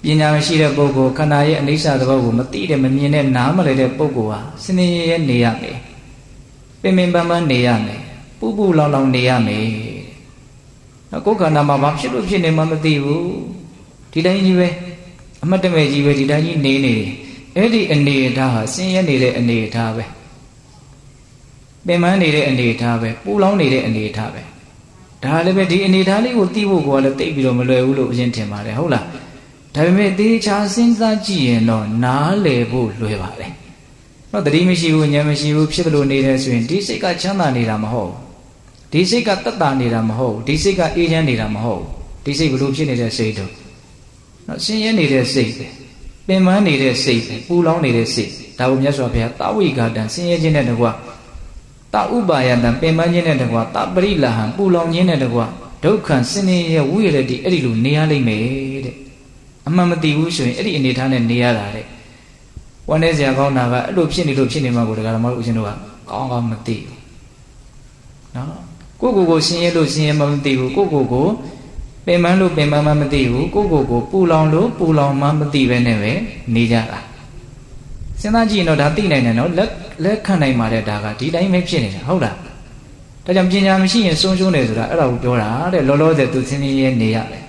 ပညာမရှိတဲ့ပုဂ္ဂိုလ်ခန္ဓာရဲ့အနိစ္စသဘောကိုမသိတဲ့မမြင်တဲ့နားမလည်တဲ့ပုဂ္ဂိုလ်ဟာစနေရဲနေရမယ်ပင်ပန်းပန်းနေရမယ်ပူပူလောင်လောင်နေရမယ်နော်ကိုယ်ခန္ဓာမှာဘာဖြစ်လို့ဖြစ်နေမှမသိဘူးဒီတိုင်းကြီးပဲအမတ်တမဲ့ကြီးပဲဒီတိုင်းကြီးနေနေတယ်အဲ့ဒီအနေအထားဟာဆင်းရဲနေတဲ့အနေအထားပဲပင်ပန်းနေတဲ့အနေအထားပဲပူလောင်နေတဲ့အနေအထားပဲဒါလည်းပဲဒီအနေအထားလေးကိုသိဖို့ကလည်းတိတ်ပြီးတော့မလွယ်ဘူးလို့အရင်ထင်ပါတယ်ဟုတ်လားဒါပေမဲ့သေချာစဉ်းစားကြည့်ရင်တော့နားလည်ဖို့လွယ်ပါတယ်တော့တတိမရှိဘူးဉာဏ်မရှိဘူးဖြစ်လို့နေတယ်ဆိုရင်ဒီစိတ်ကချမ်းသာနေတာမဟုတ်ဒီစိတ်ကတက်တာနေတာမဟုတ်ဒီစိတ်ကအေးချမ်းနေတာမဟုတ်ဒီစိတ်ဘလို့ဖြစ်နေတဲ့စိတ်တို့နော်ဆင်းရဲနေတဲ့စိတ်ပဲပင်ပန်းနေတဲ့စိတ်ပဲပူလောင်နေတဲ့စိတ်ဒါကိုမြတ်စွာဘုရားတဝိဂါတံဆင်းရဲခြင်းနဲ့တကွတဥပါယတံပင်ပန်းခြင်းနဲ့တကွတပရိလာဟံပူလောင်ခြင်းနဲ့တကွဒုက္ခဆင်းရဲရဲ့ဝိရတိအဲ့ဒီလိုနေရလိမ့်မယ်တဲ့အမှန်မသိဘူးဆိုရင်အဲ့ဒီအနေထားနဲ့နေရတာတဲ့ဝမ်းနေစရာကောင်းတာကအဲ့လိုဖြစ်နေလို့ဖြစ်နေမှာကိုတကယ်တော့မဟုတ်ဦးရှင်တို့ကကောင်းကောင်းမသိဘူးနော်ကိုဆင်းရဲလို့ဆင်းရဲမှမသိဘူးကိုပင်ပန်းလို့ပင်ပန်းမှမသိဘူးကိုပူလောင်လို့ပူလောင်မှမသိပဲနဲ့ပဲနေကြတာစဉ်းစားကြည့်ရင်တော့ဒါသိနိုင်တယ်နော်လက်ခံနိုင်ပါတဲ့ဒါကဒီတိုင်းပဲဖြစ်နေတာဟုတ်လားဒါကြောင့်ပညာမရှိရင်ဆုံးရှုံးတယ်ဆိုတာအဲ့ဒါကိုပြောတာတဲ့လောလောဆယ်သူဆင်းရဲနေရတယ်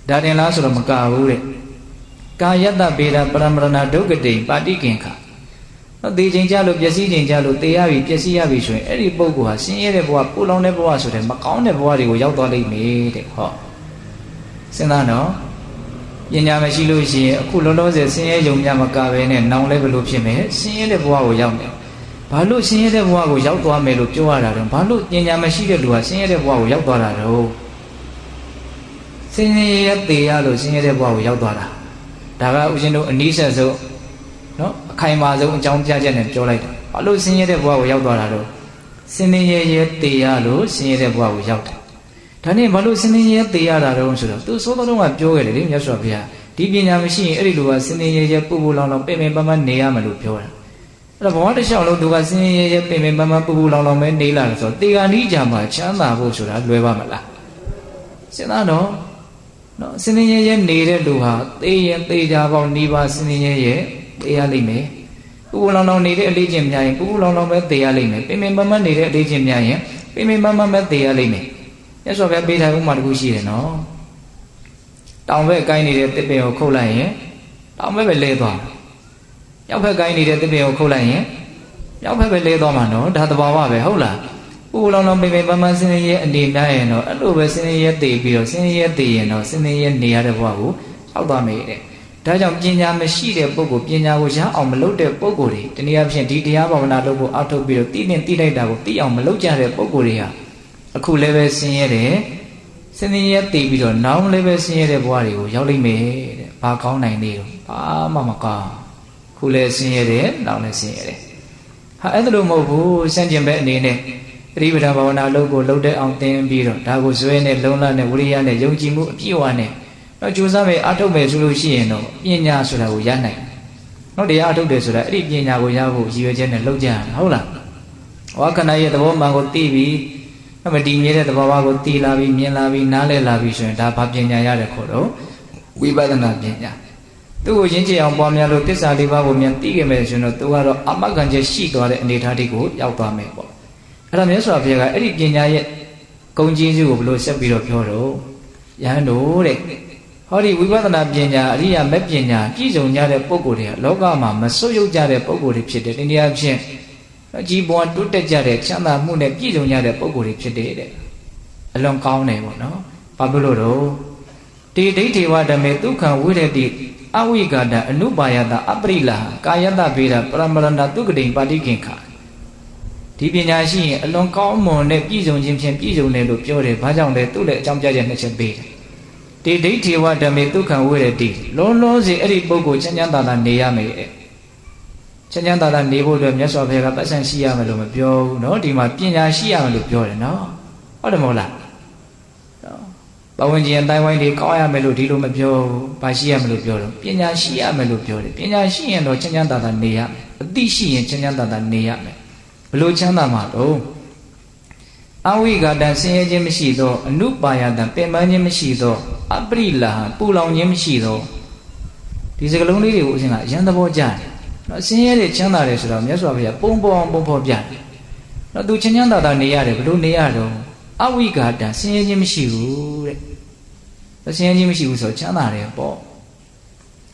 ဒါတင်လားဆိုတော့မကဘူးတဲ့ကာယတ္တဗေဒပရမရဏဒုက္ခတိပါတိကင်္ခာတော့သေခြင်းကြလို့ပျက်စီးခြင်းကြလို့သေရပြီပျက်စီးရပြီဆိုရင်အဲ့ဒီပုဂ္ဂိုလ်ဟာဆင်းရဲတဲ့ဘဝပူလောင်တဲ့ဘဝဆိုတဲ့မကောင်းတဲ့ဘဝတွေကိုရောက်သွားလိမ့်မယ်တဲ့ဟောစဉ်းစားတော့ပညာမရှိလို့ရှိရင်အခုလောလောဆယ်ဆင်းရဲယုံများမကပဲနဲ့နောင်လည်းဘလို့ဖြစ်မယ်ဆင်းရဲတဲ့ဘဝကိုရောက်မယ်ဘာလို့ဆင်းရဲတဲ့ဘဝကိုရောက်သွားမယ်လို့ပြောရတာတော့ဘာလို့ပညာမရှိတဲ့လူဟာဆင်းရဲတဲ့ဘဝကိုရောက်သွားတာတော့ဆင်းရဲသေးရလို့ဆင်းရဲတဲ့ဘဝကိုရောက်သွားတာဒါကဦးဇင်းတို့အနည်းဆက်ဆုံးနော်အခိုင်အမာဆုံးအကြောင်းပြချက်နဲ့ပြောလိုက်တာဘာလို့ဆင်းရဲတဲ့ဘဝကိုရောက်သွားတာတော့ဆင်းရဲသေးရလို့ဆင်းရဲတဲ့ဘဝကိုရောက်တယ်ဒါနဲ့ဘာလို့ဆင်းရဲသေးရတာတော့ဆိုတော့သူသိုးတော်ကပြောခဲ့တယ်လေမြတ်စွာဘုရားဒီပညာမရှိရင်အဲ့ဒီလိုကဆင်းရဲပူပူလောင်လောင်ပင်ပန်းပန်းနေရမယ်လို့ပြောတာ အဲ့တော့ဘဝတစ်လျှောက်လုံးသူကစင်းရဲရဲပင်ပင်ပန်းပန်းပူပူလောင်လောင်ပဲနေလာတယ်ဆိုတော့တေဂာနိကြမှာချမ်းသာဖို့ဆိုတာလွယ်ပါမလားစဉ်းစားတော့နော်စင်းရဲရဲနေတဲ့လူဟာသေရင်သေကြပေါင်းနေပါစင်းရဲရဲသေရလိမ့်မယ်ပူပူလောင်လောင်နေတဲ့အလေးချင်းများရင်ပူပူလောင်လောင်ပဲသေရလိမ့်မယ်ပင်ပင်ပန်းပန်းနေတဲ့အလေးချင်းများရင်ပင်ပင်ပန်းပန်းပဲသေရလိမ့်မယ်မြတ်စွာဘုရားပေးထားဥပမာတစ်ခုရှိတယ်နော်တောင်ဘက်ကိုင်းနေတဲ့တစ်ပင်ကိုခုတ်လိုက်ရင်တောင်ဘက်ပဲလဲသွားမြောက်ဘက်ကိုင်းနေတဲ့တစ်ပင်ကိုခုတ်လိုက်ရင်မြောက်ဘက်ပဲလဲသွားမှာနော်ဒါသဘာဝပဲဟုတ်လားပူလောင်လောင်ပင်ပင်ပန်းပန်းစင်းရဲအနေများရင်တော့အဲ့လိုပဲစင်းရဲသေပြီးတော့စင်းရဲသေရင်တော့စင်းရဲနေရတဲ့ဘဝကိုရောက်သွားမယ်တဲ့ဒါကြောင့်ပညာမရှိတဲ့ပုဂ္ဂိုလ်ပညာကိုရအောင်မလုပ်တဲ့ပုဂ္ဂိုလ်တွေတနည်းအားဖြင့်ဒီတရားဘာဝနာလုပ်ဖို့အောက်ထုတ်ပြီးတော့သိနေသိလိုက်တာကိုသိအောင်မလုပ်ကြတဲ့ပုဂ္ဂိုလ်တွေဟာအခုလည်းပဲဆင်းရဲတယ်ဆင်းရဲသိပြီးတော့နောက်လည်းပဲဆင်းရဲတဲ့ဘဝတွေကိုရောက်လိမ့်မယ်တဲ့ဘာကောင်းနိုင်နေတော့ဘာမှမကောင်းခုလည်းဆင်းရဲတယ်နောက်လည်းဆင်းရဲတယ်ဟာအဲ့ဒါလို့မဟုတ်ဘူးစံကျင်ဘက်အနေနဲ့သတိပဋ္ဌာန်ဘာဝနာလုပ်ကိုလုပ်တဲ့အောင်သင်ပြီးတော့ဒါကိုဇွဲနဲ့လုံလနဲ့ဝိရိယနဲ့ယုံကြည်မှုအပြည့်အဝနဲ့တော့ကြိုးစားမယ်အထုတ်မယ်ဆိုလို့ရှိရင်တော့ပညာဆိုတာကိုရနိုင်တယ်နော်တရားအထုတ်တယ်ဆိုတာအဲ့ဒီပညာကိုရဖို့ရည်ရွယ်ချက်နဲ့လုပ်ကြရမှာဟုတ်လားဝါခဏရဲ့သဘောမှန်ကိုသိပြီးမတည်မြဲတဲ့သဘောဝါကိုသိလာပြီးမြင်လာပြီးနားလည်လာပြီးဆိုရင်ဒါဘာပညာရတဲ့ခေါ်တော့ဝိပဿနာပညာသူ့ကိုရင်းချအောင်ပွားများလို့သစ္စာလေးပါးကိုမြန်သိခဲ့မယ်ဆိုရင်တော့သူကတော့အမဂ္ဂံချက်ရှိသွားတဲ့အနေအထားတွေကိုရောက်သွားမယ်ပေါ့အဲ့ဒါမြတ်စွာဘုရားကအဲ့ဒီပညာရဲ့ဂုဏ်ကြီးစုကိုဘယ်လိုဆက်ပြီးတော့ပြောတော့ယဟန်တို့တဲ့ဟောဒီဝိပဿနာပညာအရိယာမက်ပညာပြည့်စုံကြတဲ့ပုဂ္ဂိုလ်တွေကလောကမှာမစွတ်ယုတ်ကြတဲ့ပုဂ္ဂိုလ်တွေဖြစ်တယ်ဒီနေရာဖြင့်အကြီးပွားတိုးတက်ကြတဲ့ချမ်းသာမှုနဲ့ပြည့်စုံကြတဲ့ပုဂ္ဂိုလ်တွေဖြစ်တယ်တဲ့အလွန်ကောင်းတယ်ပေါ့နော်ဘာဖြစ်လို့တော့တေဒိဋ္ဌိဝဓမေဒုက္ခံဝိရတိအဝိဂဒအနုပါယတအပရိလာကာယတဗေဒပရမရဏတုကတိပါတိကင်္ခဒီပညာရှိရင်အလွန်ကောင်းမွန်တဲ့ပြည့်စုံခြင်းဖြင့်ပြည့်စုံတယ်လို့ပြောတယ်ဘာကြောင့်လဲသူ့လည်းအကြောင်းပြချက်နှစ်ချက်ပေးတယ်တေဒိဋ္ဌိဝဓမေဒုက္ခံဝိရတိလုံးလုံးစီအဲ့ဒီပုဂ္ဂိုလ်ချမ်းချမ်းသာသာနေရမယ်ချမ်းချမ်းသာသာနေဖို့အတွက်မြတ်စွာဘုရားကပတ်စံရှိရမယ်လို့မပြောဘူးเนาะဒီမှာပညာရှိရမယ်လို့ပြောတယ်เนาะဟုတ်တယ်မဟုတ်လားပဝန်းကျင်အတိုင်းဝိုင်းတွေကောင်းရမယ်လို့ဒီလိုမပြောဘူးဘာရှိရမယ်လို့ပြောတော့ပညာရှိရမယ်လို့ပြောတယ်ပညာရှိရင်တော့ချမ်းချမ်းသာသာနေရမယ်အသိရှိရင်ချမ်းချမ်းသာသာနေရမယ်ဘလို့ချမ်းသာမှာတော့အဝိဂတံဆင်းရဲခြင်းမရှိသောအနုပါယတံပင်ပန်းခြင်းမရှိသောအပရိလာပူလောင်ခြင်းမရှိသောဒီစကလုံးလေးတွေကိုအရှင်ကအရန်သဘောကျတယ်နော်ဆင်းရဲတဲ့ချမ်းသာတယ်ဆိုတော့မြတ်စွာဘုရားပုံပေါ်အောင်ပုံဖော်ပြတယ်နော်သူချမ်းချမ်းသာသာနေရတယ်ဘလို့နေရတော့အဝိဂတံဆင်းရဲခြင်းမရှိဘူးတဲ့ဆင်းရဲခြင်းမရှိဘူးဆိုချမ်းသာတယ်ပေါ့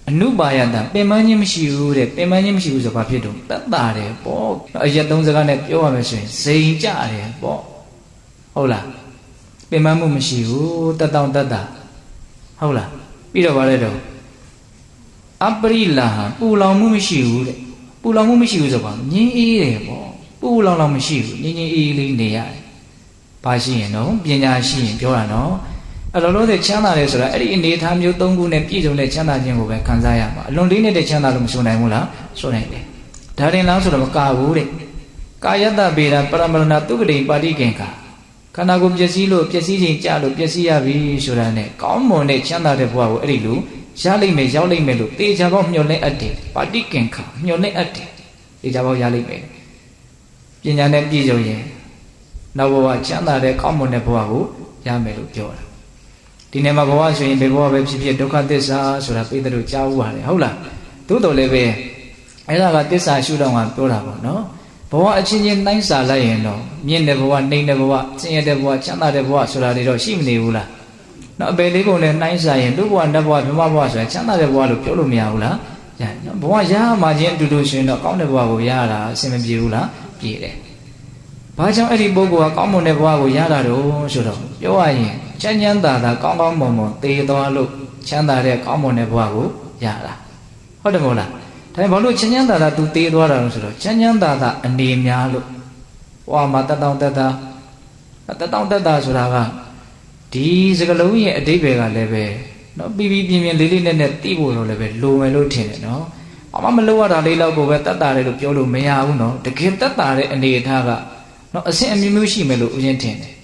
အနုပါယတံပင်ပန်းခြင်းမရှိဘူးတဲ့ပင်ပန်းခြင်းမရှိဘူးဆိုဘာဖြစ်တော့သက်သာတယ်ပေါ့အရက်သုံးစကားနဲ့ပြောရမယ်ဆိုရင်ဇိမ်ကြတယ်ပေါ့ဟုတ်လားပင်ပန်းမှုမရှိဘူးတက်တောင့်တက်တာဟုတ်လားပြီးတော့ဗါလဲတော့အပရိလာပူလောင်မှုမရှိဘူးတဲ့ပူလောင်မှုမရှိဘူးဆိုပါငြင်းအေးတယ်ပေါ့ပူလောင်လောင်မရှိဘူးငြင်းငြင်းအေးလေးနေရတယ်ဘာရှိရင်တော့ပညာရှိရင်ပြောတာနော်အဲ့လိုလို့ချမ်းသာတယ်ဆိုတာအဲ့ဒီအနေထားမျိုး၃ခုနဲ့ပြည့်စုံတဲ့ချမ်းသာခြင်းကိုပဲခံစားရမှာအလွန်လေးနေတဲ့ချမ်းသာလို့မဆိုနိုင်ဘူးလားဆိုနိုင်တယ်ဒါရင်လားဆိုတော့မကဘူးတဲ့ကာယတဗေဒပရမရဏတုကတိပါတိကင်္ခခန္ဓာကိုယ်ပျက်စီးလို့ပျက်စီးခြင်းကြလို့ပျက်စီးရပြီဆိုတာနဲ့ကောင်းမွန်တဲ့ချမ်းသာတဲ့ဘဝကိုအဲ့ဒီလိုရလိမ့်မယ်ရောက်လိမ့်မယ်လို့တေချာပေါက်မျှော်လင့်အပ်တယ်ပါတိကင်္ခမျှော်လင့်အပ်တယ်တေချာပေါက်ရလိမ့်မယ်ပညာနဲ့ပြည့်စုံရင်နောက်ဘဝချမ်းသာတဲ့ကောင်းမွန်တဲ့ဘဝကိုရမယ်လို့ပြောတာဒီနေ့မှာဘဝဆိုရင်ဘယ်ဘဝပဲဖြစ်ဖြစ်ဒုက္ခသစ္စာဆိုတာပိဿတို့ကြားဥပါတယ်ဟုတ်လားသို့တော်လည်းပဲအဲ့ဒါကသစ္စာရှုတော့ကပြောတာပေါ့နော်ဘဝအချင်းချင်းနှိုင်းစာလိုက်ရင်တော့မြင့်တဲ့ဘဝနှိမ့်တဲ့ဘဝဆင်းရဲတဲ့ဘဝချမ်းသာတဲ့ဘဝဆိုတာတွေတော့ရှိမနေဘူးလားနော်အပေလေးပုံနဲ့နှိုင်းစာရင်လူဘဝနတ်ဘဝမြမဘဝဆိုတာချမ်းသာတဲ့ဘဝလို့ပြောလို့မရဘူးလားရနော်ဘဝရမှချင်းအတူတူရှင်တော့ကောင်းတဲ့ဘဝကိုရတာအဆင်မပြေဘူးလားပြေတယ်ဘာကြောင့်အဲ့ဒီပုဂ္ဂိုလ်ကကောင်းမွန်တဲ့ဘဝကိုရတာတော့ဆိုတော့ပြောရရင်ချမ်းချမ်းသာသာကောင်းကောင်းမွန်မွန်သေသွားလို့ချမ်းသာတဲ့ကောင်းမွန်တဲ့ဘဝကိုရတာဟုတ်တယ်မဟုတ်လားဒါဘာလို့ချမ်းချမ်းသာသာသူသေသွားတာလို့ဆိုတော့ချမ်းချမ်းသာသာအနေများလို့ဟောမှာတက်တောင့်တက်တာဆိုတာကဒီစကလုံးရဲ့အဓိပ္ပာယ်ကလည်းပဲနော်ပြီးပြင်းပြင်းလေးလေးနက်နက်သိဖို့တော့လည်းပဲလိုမယ်လို့ထင်တယ်နော်အမမလို့ရတာလေးလောက်ကိုပဲတက်တာတယ်လို့ပြောလို့မရဘူးနော်တကယ်တက်တာတဲ့အနေအထားကနော်အဆင့်အမျိုးမျိုးရှိမယ်လို့ဦးရင်ထင်တယ်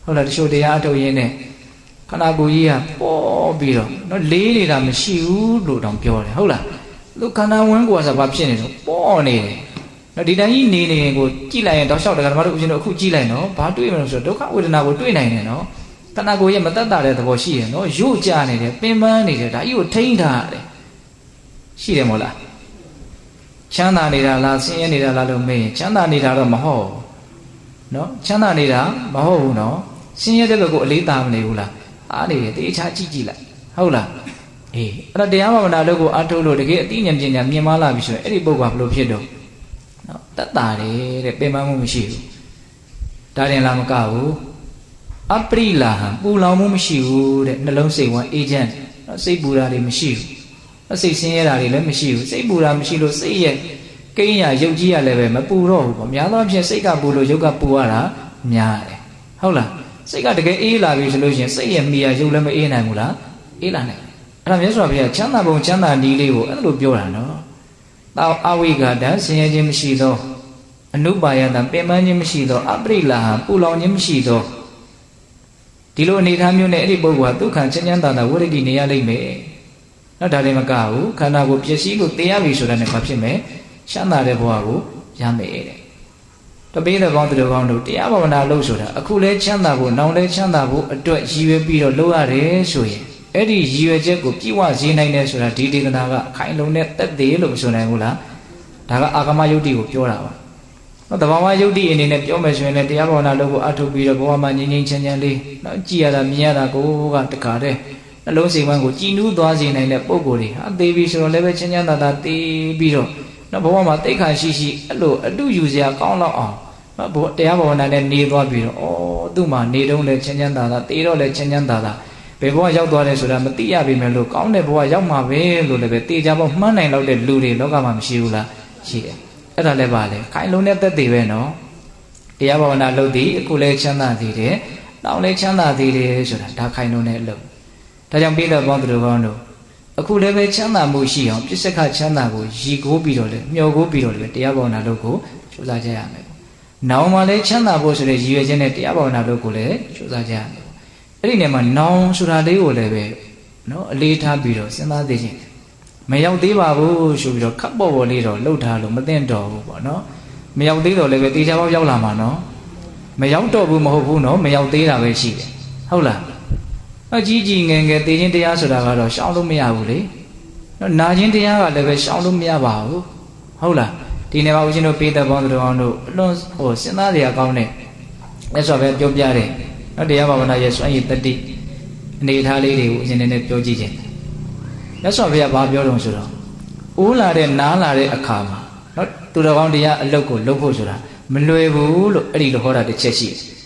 ဟုတ်လားတချို့တရားအထုတ်ရင်းနဲ့ခန္ဓာကိုယ်ကြီးကပေါ်ပြီးတော့နော်လေးနေတာမရှိဘူးလို့တောင်ပြောတယ်ဟုတ်လားသူခန္ဓာဝန်းကိုယ်ကဆိုဘာဖြစ်နေတော့ပေါ်နေတယ် ဒီတိုင်းကြီးနေနေကိုကြည့်လိုက်ရင်တော့ရှောက်တယ်ကဓမ္မတို့ဦးဇင်းတို့အခုကြည့်လိုက်နော်ဘာတွေ့မလို့ဆိုတော့ဒုက္ခဝေဒနာကိုတွေ့နိုင်တယ်နော်တဏှာကိုရဲ့မတတ်တာတဲ့သဘောရှိတယ်နော်ရို့ကြနေတယ်ပင်ပန်းနေတယ်ဒါကြီးကိုထိန်းထားရတယ်ရှိတယ်မို့လားချမ်းသာနေတာလားဆင်းရဲနေတာလားလို့မေးရင်ချမ်းသာနေတာတော့မဟုတ်နော်ချမ်းသာနေတာမဟုတ်ဘူးနော်ဆင်းရဲတဲ့ဘက်ကိုအလေးထားမနေဘူးလားအားနေတယ်တေချာကြည့်ကြည့်လိုက်ဟုတ်လားအေးအဲ့တော့တရားဘာဝနာလုပ်ကိုအားထုတ်လို့တကယ်အသိဉာဏ်ပညာမြင်မလာပြီဆိုရင်အဲ့ဒီပုဂ္ဂိုလ်ကဘယ်လိုဖြစ်တော့နော်တတ်တာတယ်တဲ့ပင်ပန်းမှုမရှိဘူးဒါရင်လားမကဘူးအပရိလာဟံပူလောင်မှုမရှိဘူးတဲ့နှလုံးစိတ်ဝမ်းအေဂျင့်နော်စိတ်ပူတာတွေမရှိဘူးစိတ်ဆင်းရဲတာတွေလည်းမရှိဘူးစိတ်ပူတာမရှိလို့စိတ်ရဲ့ကိန်းရရုပ်ကြီးရလည်းပဲမပူတော့ဘူးပေါ့များသောအားဖြင့်စိတ်ကပူလို့ရုပ်ကပူရတာများတယ်ဟုတ်လားစိတ်ကတကယ်အေးလာပြီဆိုလို့ရှိရင်စိတ်ရဲ့မိရရုပ်လည်းမအေးနိုင်ဘူးလားအေးလာနိုင်အဲ့ဒါမြတ်စွာဘုရားချမ်းသာပုံချမ်းသာနည်းလေးကိုအဲ့လိုပြောတာနော်တောင်းအဝိဂဒံဆင်းရဲခြင်းမရှိသောအနုပါယတံပင်ပန်းခြင်းမရှိသောအပရိလာဟံပူလောင်ခြင်းမရှိသောဒီလိုအနေထားမျိုးနဲ့အဲ့ဒီပုဂ္ဂိုလ်ကဒုက္ခချမ်းချမ်းသာသာဝိရဒိနေရလိမ့်မယ်နော်ဒါလည်းမကဘူးခန္ဓာကိုယ်ပျက်စီးလို့တေးရပြီဆိုတာနဲ့ဘာဖြစ်မလဲချမ်းသာတဲ့ဘဝကိုရမယ်တဲ့တပိတဲ့ကောင်းတဲ့ကောင်းတို့တရားဘာဝနာလုပ်ဆိုတာအခုလဲချမ်းသာဖို့နောင်လဲချမ်းသာဖို့အတွက်ရည်ရွယ်ပြီးတော့လုပ်ရတယ်ဆိုရင်အဲ့ဒီရည်ရွယ်ချက်ကိုပြည့်ဝစေနိုင်တယ်ဆိုတာဒီဒေသနာကအခိုင်အလုံနဲ့တက်သေးလို့မဆိုနိုင်ဘူးလားဒါကအာဂမယုတ်တိကိုပြောတာပါနော်တဘာဝယုတ်တိအနေနဲ့ပြောမယ်ဆိုရင်လည်းတရားဘာဝနာလုပ်ဖို့အထုပ်ပြီးတော့ဘဝမှာငြိမ်းငြိမ်းချမ်းချမ်းလေးနော်ကြည်ရတာမြင်ရတာကိုကတခါတည်းနှလုံးစိတ်ဝမ်းကိုကြည်နူးသွားစေနိုင်တဲ့ပုံကိုယ်တွေဟာသေပြီဆိုတော့လည်းပဲချမ်းချမ်းသာသာသေပြီးတော့နော်ဘဝမှာတိတ်ခါရှိရှိအဲ့လိုအတုယူစရာကောင်းတော့အောင်နော်တရားဘာဝနာနဲ့နေသွားပြီးတော့ဩသူ့မှာနေတော့လဲချမ်းချမ်းသာသာသေတော့လဲချမ်းချမ်းသာသာဘယ်ဘဝရောက်သွားတယ်ဆိုတာမသိရပေမဲ့လို့ကောင်းတဲ့ဘဝရောက်မှာပဲလို့လည်းပဲတေချာပေါ့မှန်းနိုင်တော့တဲ့လူတွေလောကမှာမရှိဘူးလားရှိတယ်အဲ့ဒါလည်းပါလေခိုင်လုံးနဲ့သက်သေးပဲနော်တရားဘာဝနာလုပ်သည်အခုလဲချမ်းသာသေးတယ်နောက်လဲချမ်းသာသေးတယ်ဆိုတာဒါခိုင်လုံးနဲ့လုပ်ဒါကြောင့်ပိဋကပေါင်းသူတို့ကောင်းတို့အခုလည်းပဲချမ်းသာမှုရှိအောင်ပြစ္ဆကချမ်းသာကိုရည်ကိုးပြီးတော့လေမျှော်ကိုးပြီးတော့လေတရားဘာဝနာလုပ်ကိုကြိုးစားကြရမယ်။နောင်မှာလည်းချမ်းသာဖို့ဆိုတဲ့ရည်ရွယ်ချက်နဲ့တရားဘာဝနာလုပ်ကိုလည်းကြိုးစားကြရမယ်။အဲ့ဒီနေရာမှာနောင်ဆိုတာလေးကိုလည်းပဲနော်အလေးထားပြီးတော့စဉ်းစားသိချင်းမရောက်သေးပါဘူးဆိုပြီးတော့ခပ်ပေါ်ပေါ်လေးတော့လှုပ်ထားလို့မသိတော့ဘူးပေါ့နော်။မရောက်သေးတော့လည်းပဲတေချာပေါက်ရောက်လာမှာနော်။မရောက်တော့ဘူးမဟုတ်ဘူးနော်မရောက်သေးတာပဲရှိတယ်။ဟုတ်လား။အကြီးကြီးငယ်ငယ်သိချင်းတရားဆိုတာကတော့ရှောင်လို့မရဘူးလေနော်နာချင်းတရားကလည်းပဲရှောင်လို့မရပါဘူးဟုတ်လားဒီနေ့ကဦးဇင်းတို့ပေးတဲ့ပေါင်းတော်အောင်တို့အလွန်ဟိုစဉ်းစားစရာကောင်းတဲ့လက်စွာပဲပြောပြတယ်နော်တရားဘာဝနာရဲ့စွမ်းရည်တတိအနေထားလေးတွေကိုဦးဇင်းနဲ့ပြောကြည့်ခြင်းလက်စွာဘုရားဘာပြောတော့ဆိုတော့အိုးလာတဲ့နားလာတဲ့အခါမှာနော်သူတော်ကောင်းတရားအလုပ်ကိုလုပ်ဖို့ဆိုတာမလွယ်ဘူးလို့အဲ့ဒီလိုဟောတာတစ်ချက်ရှိတယ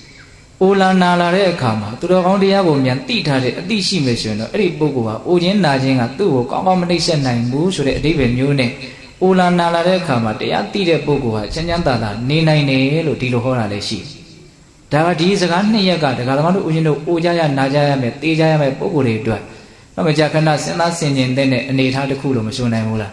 ်အိုလာနာလာတဲ့အခါမှာသူတော်ကောင်းတရားကိုမြန်သိထားတဲ့အသိရှိမယ်ဆိုရင်တော့အဲ့ဒီပုဂ္ဂိုလ်ဟာအိုခြင်းနာခြင်းကသူ့ကိုကောင်းကောင်းမနှိမ့်ဆက်နိုင်ဘူးဆိုတဲ့အဓိပ္ပာယ်မျိုးနဲ့အိုလာနာလာတဲ့အခါမှာတရားသိတဲ့ပုဂ္ဂိုလ်ဟာချမ်းချမ်းသာသာနေနိုင်တယ်လို့ဒီလိုဟောတာလည်းရှိတယ်။ဒါကဒီစကားနှစ်ရက်ကဒကာသမားတို့ဦးဇင်းတို့အိုကြရနာကြရမယ်သိကြရမယ်ပုဂ္ဂိုလ်တွေအတွက်တော့မကြာခဏစဉ်းစားဆင်ခြင်တဲ့အနေအထားတစ်ခုလို့မဆိုနိုင်ဘူးလား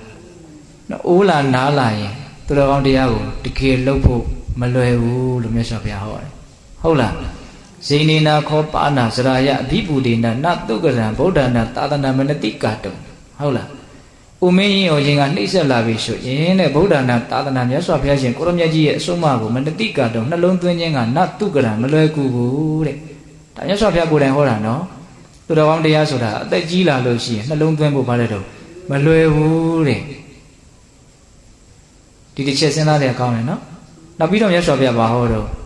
။နော်အိုလာနာလာရင်သူတော်ကောင်းတရားကိုတကယ်လုပ်ဖို့မလွယ်ဘူးလို့မြတ်စွာဘုရားဟောတယ်။ဟုတ်လား။ဇိနေနာခောပါဏစရာယအဘိပုဒေနနတုကရံဗုဒ္ဓနာသာသနာမနတိကာတုဟုတ်လား။ဦးမင်းရင်ဟောခြင်းကနှိမ့်ဆက်လာပြီဆိုရင်တဲ့ဗုဒ္ဓနာသာသနာမြတ်စွာဘုရားရှင်ကိုရမြတ်ကြီးရဲ့အဆုံးအမကိုမနတိကာတုနှလုံးသွင်းခြင်းကနတုကရံမလွယ်ကူဘူးတဲ့။ဒါမြတ်စွာဘုရားကိုယ်တိုင်ဟောတာနော်။သူတော်ကောင်းတရားဆိုတာအသက်ကြီးလာလို့ရှိရင်နှလုံးသွင်းဖို့ဘာလဲတော့မလွယ်ဘူးတဲ့။ဒီတစ်ချက်စဉ်းစားရကောင်းတယ်နော်။နောက်ပြီးတော့မြတ်စွာဘုရားဘာဟောတော့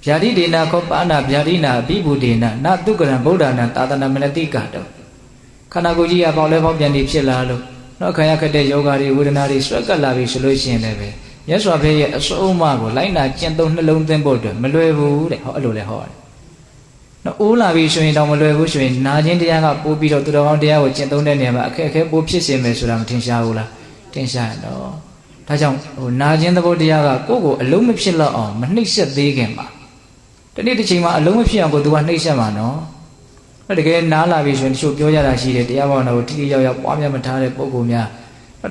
ဗျာတိဒေနာခောပါဏဗျာတိနာအဘိဗုဒေနနတုကရံဗုဒ္ဓနာသာသနာမနတိကာတောခန္ဓာကိုယ်ကြီးကပေါက်လဲပေါက်ပြန်ပြီးဖြစ်လာလို့နော်ခံရခက်တဲ့ယောဂါတွေဝေဒနာတွေဆွဲကပ်လာပြီဆိုလို့ရှိရင်လည်းပဲမြတ်စွာဘုရားရဲ့အဆုံးအမကိုလိုက်နာကျင့်သုံးနှလုံးသွင်းဖို့အတွက်မလွယ်ဘူးတဲ့ဟောအဲ့လိုလဲဟောတယ်နော်အိုးလာပြီဆိုရင်တော့မလွယ်ဘူးဆိုရင်နာခြင်းတရားကပို့ပြီးတော့သူတော်ကောင်းတရားကိုကျင့်သုံးတဲ့နေရာမှာအခက်အခဲပို့ဖြစ်စေမယ်ဆိုတာမထင်ရှားဘူးလားထင်ရှားတယ်နော်ဒါကြောင့်ဟိုနာခြင်းသဘောတရားကကိုယ့်ကိုအလုံးမဖြစ်တော့အောင်မနှိမ့်ဆက်သေးခင်ပါဒီနေ့တစ်ချိန်မှာအလုံးမဖြစ်အောင်ကိုသူကနှိမ့်ဆက်မှာနော်တကယ်နားလာပြီဆိုရင်တချို့ပြောကြတာရှိတယ်တရားဘာဝနာကိုထိထိရောက်ရောက်ပွားများမထားတဲ့ပုံကိုများ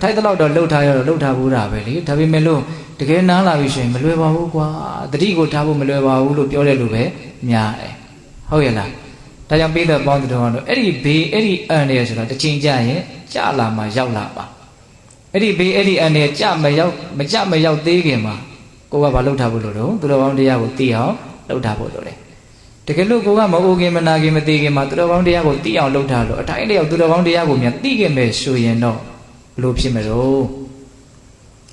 ထိုက်တဲ့လောက်တော့လှုပ်ထားရတော့လှုပ်ထားဘူးတာပဲလေဒါပေမဲ့လို့တကယ်နားလာပြီဆိုရင်မလွယ်ပါဘူးကွာတတိကိုထားဖို့မလွယ်ပါဘူးလို့ပြောတဲ့လူပဲများတယ်ဟုတ်ရဲ့လားဒါကြောင့်ပိဿပေါင်းသူတော်ကတော့အဲ့ဒီဘေးအဲ့ဒီအန်ရဆိုတာတစ်ချိန်ကြာရင်ကြာလာမှရောက်လာပါအဲ့ Edi be edi ane jam mayau tege ma. Kowa baluta bulu, Turawang dia go tiao, lauta bulu. Tekelu kowa mau game managi matege ma Turawang dia go tiao lauta lo. Atai dia Turawang dia go mia tige me suye no. Lupsi mero.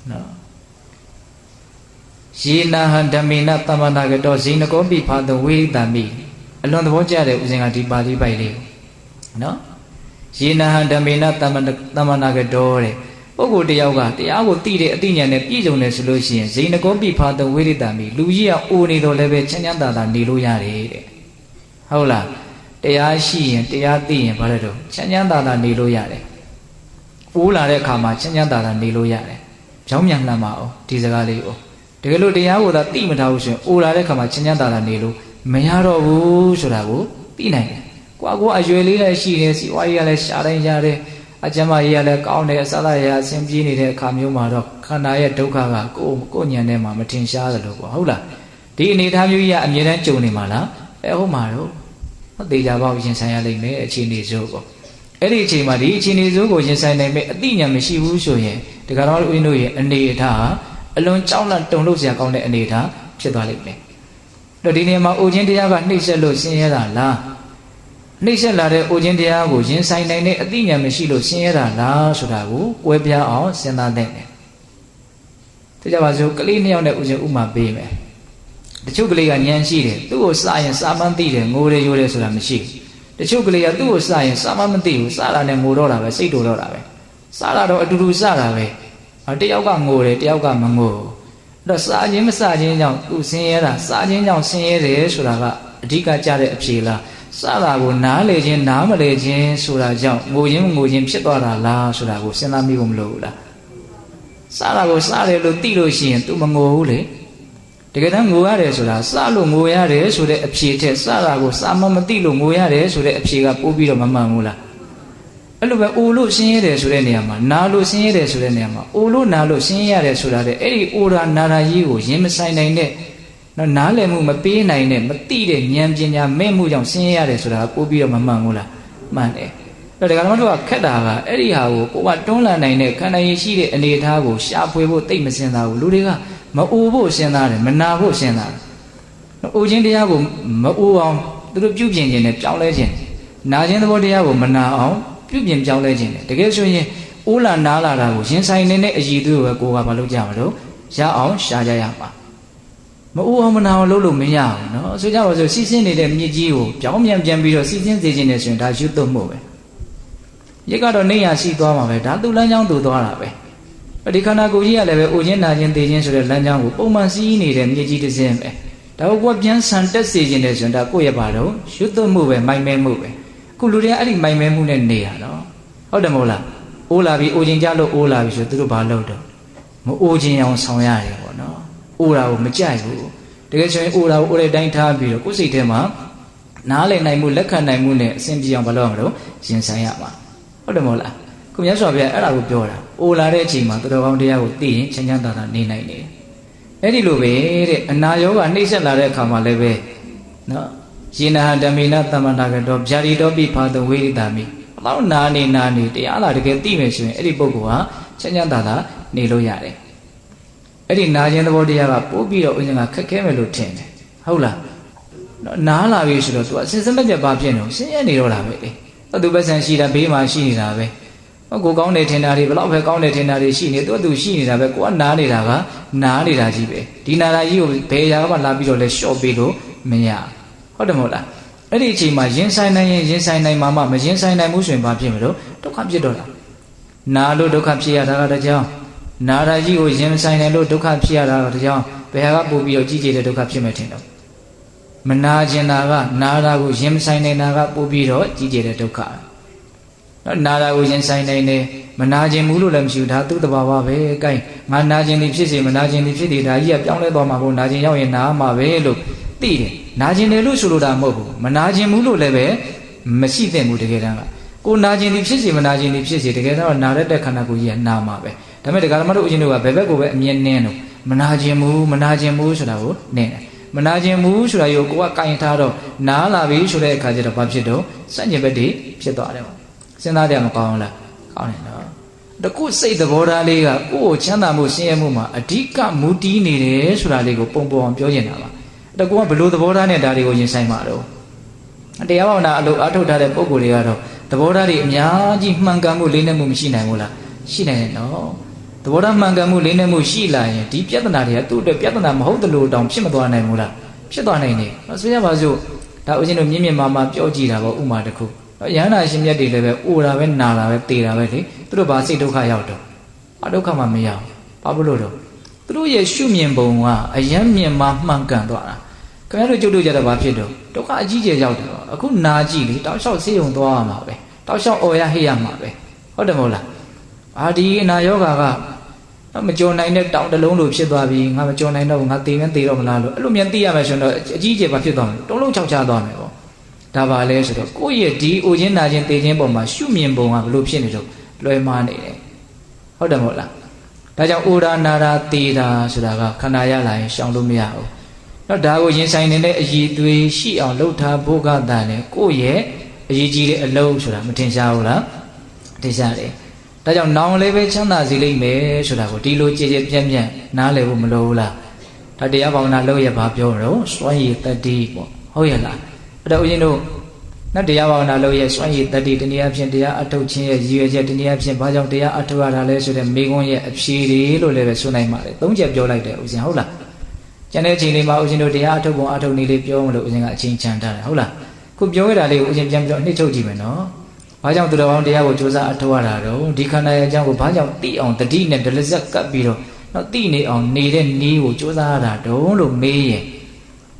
No. Sina handamina tamana gedo sina kombi padu wi dami. Alon the wajare usinga di bali baile. No. Sina handamina tamana gedo. Ogo de yoga, the ago tide a dinner and pigeon solution, Zina Gombi part the way dami, Luia only the leve Chanyanda than Niloyare. Hola, they are she and they are the and Palado, Chanyanda than Niloyare. Ula de Kama, Chanyanda than Niloyare. Jamyan Lamao, Tizagaleo. The Galo de Ago that demon house, Ula de Kama, Chanyanda than Nilo, Mayaro, Surago, Pinay. Quago Ajuela, she is, why you are Shara. Ajama yale kaune salaya simjini de kamyu maro kanaya dukaga ko nyane ma matin sha da lo ko houla di ani tha myu ya amye dan jung ni ma la ho ma ro te ja ba yin san ya lai me achi ni zo ko ai di achi ma di achi ni zo ko yin san nai me ati nyan mashi bu so yin de ka ro uyin do ye ane tha alon chaung lan tung lok sia kaung de ane tha phit twa lai me do di ne ma o jin taya ka hnai set lo sin ya da la Nay set la de o jin taya ko yin san nai ne ati nyan mashi lo sin ya da la so da ko kwe pya aw sin da de ne te ja ba so kali ne yaw ne o jin u ma pe meတချို့ကလေးကဉာဏ်ရှိတယ်သူ့ကိုစရင်စာမှန်းသိတယ်ငိုတယ်ရိုးတယ်ဆိုတာမရှိဘူးတချို့ကလေးကသူ့ကိုစရင်စာမှန်းမသိဘူးစတာနဲ့ငိုတော့တာပဲစိတ်တူတော့တာပဲစတာတော့အတူတူစတာပဲတယောက်ကငိုတယ်တယောက်ကမငိုအဲ့တော့စာချင်းမစချင်းကြောင့်သူဆင်းရဲတာစာချင်းကြောင့်ဆင်းရဲတယ်ဆိုတာကအဓိကကြတဲ့အဖြေလားစတာကိုနားလေခြင်းနားမလေခြင်းဆိုတာကြောင့်ငိုခြင်းငိုခြင်းဖြစ်သွားတာလားဆိုတာကိုစဉ်းစားမိဖို့မလိုဘူးလားစတာကိုစတယ်လို့သိလို့ရှိရင် तू မငိုဘူးလေတကယ်တမ်းငိုရတယ်ဆိုတာစလို့ငိုရတယ်ဆိုတဲ့အဖြေထက်စတာကိုစာမမသိလို့ငိုရတယ်ဆိုတဲ့အဖြေကပို့ပြီးတော့မမှန်ဘူးလားအဲ့လိုပဲအိုလို့ဆင်းရဲတယ်ဆိုတဲ့နေရာမှာနာလို့ဆင်းရဲတယ်ဆိုတဲ့နေရာမှာအိုလို့နာလို့ဆင်းရဲရတယ်ဆိုတာတဲ့အဲ့ဒီအိုရာနာရာကြီးကိုရင်မဆိုင်နိုင်တဲ့နော်နားလည်မှုမပေးနိုင်တဲ့မသိတဲ့ဉာဏ်ပညာမဲ့မှုကြောင့်ဆင်းရဲရတယ်ဆိုတာကပို့ပြီးတော့မမှန်ဘူးလားမှန်တယ်အဲ့ဒါကမှတော့ခက်တာကအဲ့ဒီဟာကိုကိုကတွန်းလှန်နိုင်တဲ့ခန္ဓာရည်ရှိတဲ့အနေအထားကိုရှာဖွေဖို့တိတ်မစင်တာဘူးလူတွေကမအိုဖို့စဉ်းစားတယ်မနာဖို့စဉ်းစားတယ်အိုခြင်းတရားကိုမအိုအောင်သူတို့ပြုပြင်ခြင်းနဲ့ပြောင်းလဲခြင်းနာခြင်းသဘောတရားကိုမနာအောင်ပြုပြင်ပြောင်းလဲခြင်းတကယ်ဆိုရင်အိုးလာနားလာတာကိုရင်ဆိုင်နေတဲ့အည်သူကိုပဲကိုကမလုပ်ကြမလို့ရအောင်ရှာကြရမှာမအိုအောင်မနာအောင်လုပ်လို့မရဘူးเนาะဆိုကြပါစို့စီးစင်းနေတဲ့မြစ်ကြီးကိုပြောင်းပြန်ပြန်ပြီးတော့စီးစင်းစေခြင်းနဲ့ဆိုရင်ဒါရွတ်သွတ်မှုပဲရိတ်ကတော့နေရရှိသွားမှာပဲဒါသူ့လမ်းကြောင်းသူသွားတာပဲဒီခန္ဓာကိုယ်ကြီးကလည်းပဲအိုခြင်းနာခြင်းသိခြင်းဆိုတဲ့လမ်းကြောင်းကိုပုံမှန်စီးနေတဲ့မြေကြီးတစ်စင်းပဲဒါကိုပြန်ဆန်တက်စေခြင်းနဲ့ဆိုရင်ဒါကိုယ့်ရဲ့ဘာတော့ရွတ်သွတ်မှုပဲမိုင်မဲမှုပဲအခုလူတွေကအဲ့ဒီမိုင်မဲမှုနဲ့နေတာနော်ဟုတ်တယ်မဟုတ်လားအိုးလာပြီအိုခြင်းကြလို့အိုးလာပြီဆိုသူတို့ဘာလုပ်တော့မအိုခြင်းအောင်ဆောင်ရတယ်ပေါ့နော်အိုတာကိုမကြိုက်ဘူးတကယ်ဆိုရင်အိုတာကိုအိုတဲ့တိုင်းထားပြီးတော့ကိုယ်စိတ်ထဲမှာနားလည်နိုင်မှုလက်ခံနိုင်မှုနဲ့အဆင်ပြေအောင်ဘာလုပ်ရမလို့ရင်ဆိုင်ရမှာဟုတ်တယ်မဟုတ်လားခုမြတ်စွာဘုရားအဲ့ဒါကိုပြောတာအိုလာတဲ့အချိန်မှာသူတော်ကောင်းတရားကိုသိရင်ချမ်းချမ်းသာသာနေနိုင်တယ်အဲ့ဒီလိုပဲတဲ့အနာယောဂနှိမ့်ဆက်လာတဲ့အခါမှာလည်းပဲနော်ယေနဟဓမ္မေနသမ္မနာကတော့ဗျာတိတော်ပိဖာတဝိရိတာမိဘလောက်နာနေတရားလာတကယ်သိမယ်ဆိုရင်အဲ့ဒီပုဂ္ဂိုလ်ဟာချမ်းချမ်းသာသာနေလို့ရတယ်အဲ့ဒီနာခြင်းသဘောတရားကပို့ပြီးတော့ဥစဉ်ကခက်ခဲမယ်လို့ထင်တယ်ဟုတ်လားနော်နားလာပြီဆိုတော့ तू အစင်စမပြတ်ဘာဖြစ်နေဆင်းရဲနေတော့တာပဲလေသူပဲဆန်ရှိတာဘေးမှာရှိနေတာပဲကိုကောင်းတယ်ထင်တာတွေဘလောက်ပဲကောင်းတယ်ထင်တာတွေရှိနေသူရှိနေတာပဲကိုကနားနေတာကနားနေတာကြီးပဲဒီနာတာကြီးကိုဘယ်ရာကမှလာပြီးတော့လဲလျှော့ပေးလို့မရဟုတ်တယ်မဟုတ်လားအဲ့ဒီအချိန်မှာရင်ဆိုင်နိုင်ရင်ရင်ဆိုင်နိုင်မှာမရင်ဆိုင်နိုင်မှုဆိုရင်ဘာဖြစ်မလို့ဒုက္ခဖြစ်တော့တာနာလို့ဒုက္ခဖြစ်ရတာကတကြောင်နာတာကြီးကိုရင်ဆိုင်နိုင်လို့ဒုက္ခဖြစ်ရတာကတကြောင်ဘယ်ဟာကပို့ပြီးတော့ကြီးကျယ်တဲ့ဒုက္ခဖြစ်မယ်ထင်တော့မနာကျင်တာကနာတာကိုရင်ဆိုင်နိုင်တာကပို့ပြီးတော့ကြီးကျယ်တဲ့ဒုက္ခနာတာကိုရင်ဆိုင်နိုင်တယ်မနာခြင်းဘူးလို့လည်းမရှိဘူးဒါသူ့တဘာဝပဲအဲကိုင်းငါနာခြင်းဒီဖြစ်စေမနာခြင်းဒီဖြစ်တယ်ဒါကြီးကပြောင်းလဲသွားမှာပေါ့နာခြင်းရောက်ရင်နာမှာပဲလို့သိတယ်နာခြင်းတယ်လို့ဆိုလိုတာမဟုတ်ဘူးမနာခြင်းဘူးလို့လည်းပဲမရှိသင့်ဘူးတကယ်တမ်းကကိုနာခြင်းဒီဖြစ်စေမနာခြင်းဒီဖြစ်စေတကယ်တော့နာရတဲ့ခန္ဓာကိုယ်ကြီးကနာမှာပဲဒါပေမဲ့တရားဓမ္မတို့အရှင်တို့ကဘယ်ဘက်ကိုပဲအမြင်နင်းတော့မနာခြင်းဘူးဆိုတာကိုနင်းတယ်မနာခြင်းဘူးဆိုတာကိုကိုကကင်ထားတော့နားလာပြီဆိုတဲ့အခါကျတော့ဘာဖြစ်တော့စัจ jin ဘက်တွေဖြစ်သွားတယ်စဉ်းစားကြမကောင်းလားကောင်းတယ်နော် တကုစိတ်သဘောထားလေးကကိုယ့်ကိုချမ်းသာမှုဆင်းရဲမှုမှာအဓိကမူတည်နေတယ်ဆိုတာလေးကိုပုံပေါ်အောင်ပြောနေတာပါတကူကဘလို့သဘောထားနဲ့ဒါတွေကိုရင်ဆိုင်မှာတော့တရားဘာဝနာအလုပ်အားထုတ်ထားတဲ့ပုံကိုယ်တွေကတော့သဘောထားတွေအများကြီးမှန်ကန်မှုလေးနဲ့မှုမရှိနိုင်ဘူးလားရှိနိုင်တယ်နော်သဘောထားမှန်ကန်မှုလေးနဲ့မှုရှိလာရင်ဒီပြဿနာတွေကသူ့အတွက်ပြဿနာမဟုတ်သလိုတောင်ဖြစ်မသွားနိုင်ဘူးလားဖြစ်သွားနိုင်တယ်ဆိုရပါစို့ဒါဦးဇင်းတို့မြင့်မြင့်မာမာပြောကြည့်တာပေါ့ဥမာတစ်ခုရဟန္တာရှင်မြတ်တွေလည်းပဲအိုတာပဲနာတာပဲတေတာပဲလေသူတို့ဘာစိတ်ဒုက္ခရောက်တော့အဒုက္ခမှမရောက်ဘာလို့တော့သူတို့ရဲ့ရှုမြင်ပုံကအယံမြင်မှမှန်ကန်သွားတာခင်ဗျားတို့ကြုတ်တို့ကြတော့ဘာဖြစ်တော့ဒုက္ခအကြီးကျယ်ရောက်တယ်အခုနာကြည့်လေတောက်လျှောက်ဆေးရုံသွားရမှာပဲတောက်လျှောက်အော်ရဟိရမှာပဲဟုတ်တယ်မဟုတ်လားအာဒီအနာယောဂါကမကြော်နိုင်တဲ့တောင်တလုံးလိုဖြစ်သွားပြီငါမကြော်နိုင်တော့ငါသေရင်သေတော့မလားလို့အဲ့လိုမြန်သိရမယ်ဆိုတော့အကြီးကျယ်ဘာဖြစ်သွားမလဲတုံးလုံးချောက်ချသွားမယ်ပေါ့ဒါပါလဲဆိုတော့ကိုယ့်ရဲ့ဒီအိုခြင်းနာခြင်းသေခြင်းပုံမှာရှုမြင်ပုံကဘလို့ဖြစ်နေတော့လွယ်မှားနေတယ်ဟုတ်တယ်မဟုတ်လားဒါကြောင့်အိုရာနာရာသေတာဆိုတာကခန္ဓာရလာရင်ရှောင်လို့မရဘူးတော့ဒါကိုရင်ဆိုင်နေတဲ့အည်သွေးရှိအောင်လှုပ်ထားဖို့ကတည်းကကိုယ့်ရဲ့အရေးကြီးတဲ့အလုပ်ဆိုတာမထင်ရှားဘူးလားထင်ရှားတယ်ဒါကြောင့်နောင်လည်းပဲချမ်းသာစေလိမ့်မယ်ဆိုတာကိုဒီလိုကြည်ကြည်ပြန့်ပြန့်နားလည်ဖို့မလိုဘူးလားဒါတရားဘာဝနာလုပ်ရဘာပြောတော့စွမ်းရည်တတိပေါ့ဟုတ်ရဲ့လားအဲ့တော့ဦးဇင်းတို့နတ်တရားဘာဝနာလုပ်ရစွမ်းရည်တတိတနည်းအားဖြင့်တရားအထုတ်ခြင်းရဲ့ရည်ရွယ်ချက်တနည်းအားဖြင့်ဘာကြောင့်တရားအထုတ်ရတာလဲဆိုတဲ့မိကွန်းရဲ့အဖြေတွေလို့လည်းပဲဆိုနိုင်ပါတယ်၃ချက်ပြောလိုက်တယ်ဦးဇင်းဟုတ်လားကျန်တဲ့အချိန်လေးမှာဦးဇင်းတို့တရားအထုတ်ပုံအထုတ်နည်းလေးပြောမလို့ဦးဇင်းကအချိန်ချန်ထားတယ်ဟုတ်လားခုပြောခဲ့တာလေးကိုဦးဇင်းပြန်ပြီးတော့နှိမ့်ထုတ်ကြည့်မယ်နော်ဘာကြောင့်သူတော်ကောင်းတရားကိုကြိုးစားအထောက်ရတာတော့ဒီခန္ဓာရဲ့အကြောင်းကိုဘာကြောင့်သိအောင်တတိနဲ့ဒလဇက်ကပ်ပြီးတော့သိနေအောင်နေတဲ့နည်းကိုကြိုးစားရတာတော့လို့မေးရင်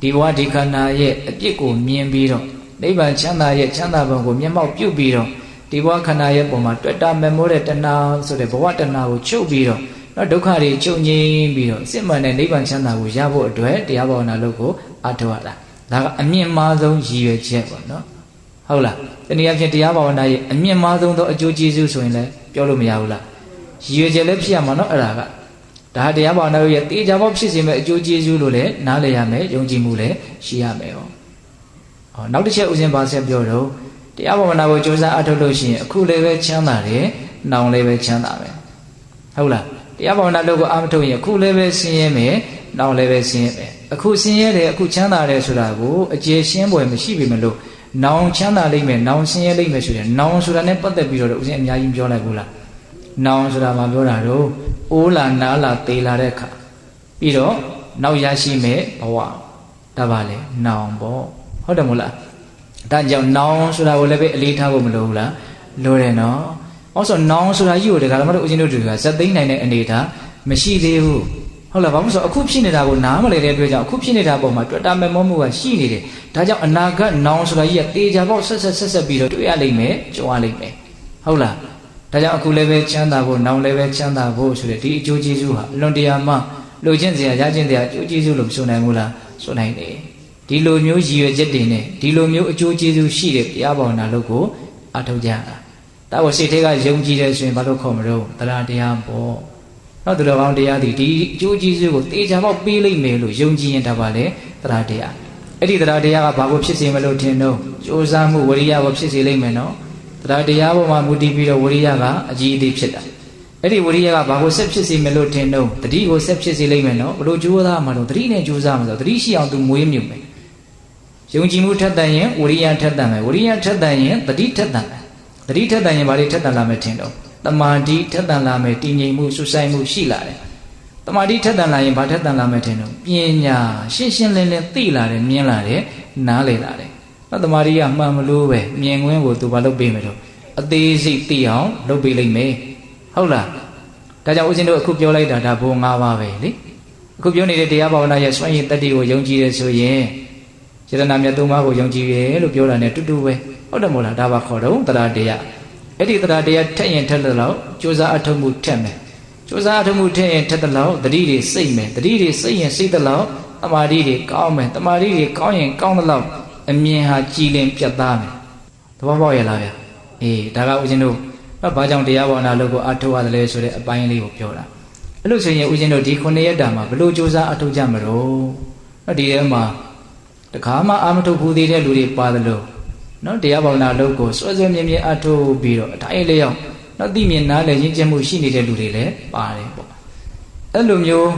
ဒီဘဝဒီခန္ဓာရဲ့အပြစ်ကိုမြင်ပြီးတော့နိဗ္ဗာန်ချမ်းသာရဲ့ချမ်းသာပုံကိုမျက်မှောက်ပြုပြီးတော့ဒီဘဝခန္ဓာရဲ့ပုံမှာတွေ့တာမဲ့မောတဲ့တဏှာဆိုတဲ့ဘဝတဏှာကိုချုပ်ပြီးတော့ဒုက္ခတွေချုပ်ငြိမ်းပြီးတော့စစ်မှန်တဲ့နိဗ္ဗာန်ချမ်းသာကိုရဖို့အတွက်တရားဘာဝနာလုပ်ကိုအထောက်ရတာဒါကအမြင့်မားဆုံးရည်ရွယ်ချက်ပေါ့နော်ဟုတ်လားတနည်းအားဖြင့်တရားဘာဝနာရဲ့အမြင့်မားဆုံးသောအကျိုးကျေးဇူးဆိုရင်လည်းပြောလို့မရဘူးလားရည်ရွယ်ချက်လည်းဖြစ်ရမှာနော်အဲ့ဒါကဒါတရားဘာဝနာရဲ့တေချာပေါက်ဖြစ်စေမဲ့အကျိုးကျေးဇူးလို့လည်းနားလည်ရမယ်ယုံကြည်မှုလည်းရှိရမယ်ဟောနောက်တစ်ချက်ဦးဇင်းပါဆက်ပြောတော့တရားဘာဝနာကိုကြိုးစားအထောက်လို့ရှိရင်အခုလည်းပဲချမ်းသာတယ်နောင်လည်းပဲချမ်းသာမယ်ဟုတ်လားတရားဘာဝနာလုပ်ကိုအာမထုတ်ရင်အခုလည်းပဲဆင်းရဲမယ်နောင်လည်းပဲဆင်းရဲမယ်အခုဆင်းရဲတယ်အခုချမ်းသာတယ်ဆိုတာကိုအကျေရှင်းပွဲမရှိပြီမလို့နောင်ချမ်းသာလိမ့်မယ်နောင်ဆင်းရဲလိမ့်မယ်ဆိုရင်နောင်ဆိုတာနဲ့ပတ်သက်ပြီးတော့ဦးဇင်းအများကြီးပြောလိုက်ဘူးလားနောင်ဆိုတာမှပြောတာတော့အိုးလာနားလာသေလာတဲ့အခါပြီးတော့နောက်ရရှိမယ်ဘဝဒါပါလေနောင်ပေါ့ဟုတ်တယ်မို့လားဒါကြောင့်နောင်ဆိုတာကိုလည်းပဲအလေးထားဖို့မလိုဘူးလားလိုတယ်နော်အော်ဆိုနောင်ဆိုတာကြီးကိုတခါမှတော့ဦးဇင်းတို့တွေကဇက်သိမ်းနိုင်တဲ့အနေထားမရှိသေးဘူးဟုတ်လားဘာလို့ဆိုအခုဖြစ်နေတာကိုနားမလည်တဲ့အတွက်ကြောင့်အခုဖြစ်နေတာပုံမှာတွေ့တာမဲ့မောမှုကရှိနေတယ်ဒါကြောင့်အနာဂတ်နောင်ဆိုတာကြီးကတေချာပေါက်ဆက်ပြီးတော့တွေ့ရလိမ့်မယ်ကြုံရလိမ့်မယ်ဟုတ်လားဒါကြောင့်အခုလည်းပဲချမ်းသာဖို့နောင်လည်းပဲချမ်းသာဖို့ဆိုတဲ့ဒီအကျိုးကျေးဇူးဟာအလွန်တရာမှလိုချင်စရာရခြင်းစရာအကျိုးကျေးဇူးလို့ဆိုနိုင်ဘူးလားဆိုနိုင်တယ်ဒီလိုမျိုးရည်ရွယ်ချက်တွေနဲ့ဒီလိုမျိုးအကျိုးကျေးဇူးရှိတဲ့တရားဘာဝနာလို့ကိုအထောက်ကြတာဒါကိုစိတ်ထဲကယုံကြည်တယ်ဆိုရင်ဘာလို့ခေါ်မလို့တရားတရားပေါ့နောက်သူတော်ကောင်းတရားဒီအကျိုးကျေးဇူးကိုတေချာပေါက်ပေးလိုက်မယ်လို့ယုံကြည်ရင်ဒါပါလေတရားတရားအဲ့ဒီတရားတရားကဘာကိုဖြစ်စေမလို့ထင်တော့ကြိုးစားမှုဝရိယကိုဖြစ်စေလိမ့်မယ်နော်တရားတရားပေါ်မှာမူတည်ပြီးတော့ဝရိယကအကြီးအသေးဖြစ်တာအဲ့ဒီဝရိယကဘာကိုဆက်ဖြစ်စေမလို့ထင်တော့တတိကိုဆက်ဖြစ်စေလိမ့်မယ်နော်ဘလို့ကြိုးစားမှာတော့တတိနဲ့ကြိုးစားမှာဆိုတတိရှိအောင်သူမွေးမြူမယ်ယုံကြည်မှုထက်သန်ရင်ဝရိယထက်သန်မယ်ဝရိယထက်သန်ရင်တတိထက်သန်မယ်တတိထက်သန်ရင်ဘာတွေထက်သန်လာမယ်ထင်တော့တမာတိထက်သန်လာမယ်တည်ငြိမ်မှုစွဆိုင်မှုရှိလာတယ်တမာတိထက်သန်လာရင်ဘာထက်သန်လာမယ်ထင်တော့ပညာရှင်းရှင်းလင်းလင်းသိလာတယ်မြင်လာတယ်နားလည်လာတယ်နောက်တမာတိကမှန်မလို့ပဲမြင်ကွင်းကိုသူဘာလုပ်ပေးမယ်တော့အသေးစိတ်သိအောင်လုပ်ပေးလိမ့်မယ်ဟုတ်လားဒါကြောင့်ဦးဇင်းတို့အခုပြောလိုက်တာဒါဘုံ၅ပါးပဲလေအခုပြောနေတဲ့တရားဘာဝနာရဲ့စွမ်းရည်တတ္တိကိုယုံကြည်တယ်ဆိုရင်စေတနာမြတ်သုံးပါးကိုယုံကြည်ရဲလို့ပြောတာ ਨੇ တူတူပဲဟုတ်တယ်မို့လားဒါပါခေါ်တော့တရားတရားအဲ့ဒီတရားတရားထက်ရင်ထက်တဲ့လောက်ကြိုးစားအထောက်မှုထက်မယ်ကြိုးစားအထောက်မှုထက်ရင်ထက်တဲ့လောက်တတိတွေစိတ်မယ်တတိတွေစိတ်ရင်စိတ်တဲ့လောက်တမာတိတွေကောင်းမယ်တမာတိတွေကောင်းရင်ကောင်းတဲ့လောက်အမြင်ဟာကြည်လင်ပြတ်သားမယ်သဘောပေါက်ရလားဗျာအေးဒါကဦးဇင်းတို့ဘာကြောင့်တရားဘာဝနာလုပ်ကိုအထောက်ရတယ်လဲဆိုတဲ့အပိုင်းလေးကိုပြောတာအဲ့လို့ဆိုရင်ဦးဇင်းတို့ဒီ9ရက်တာမှာဘလို့ကြိုးစားအထောက်ကြမလို့ဒီထဲမှာတခါမှအာမထုတ်ဘူးသေးတဲ့လူတွေပါတယ်လို့နော်တရားဘာဝနာလုပ်ကိုစွဲစွဲမြဲမြဲအထောက်ပြီးတော့အတိုင်းလေးအောင် နော်သိမြင်နားလည်ရင်းကျက်မှုရှိနေတဲ့လူတွေလည်းပါတယ်ပေါ့အဲ့လိုမျိုး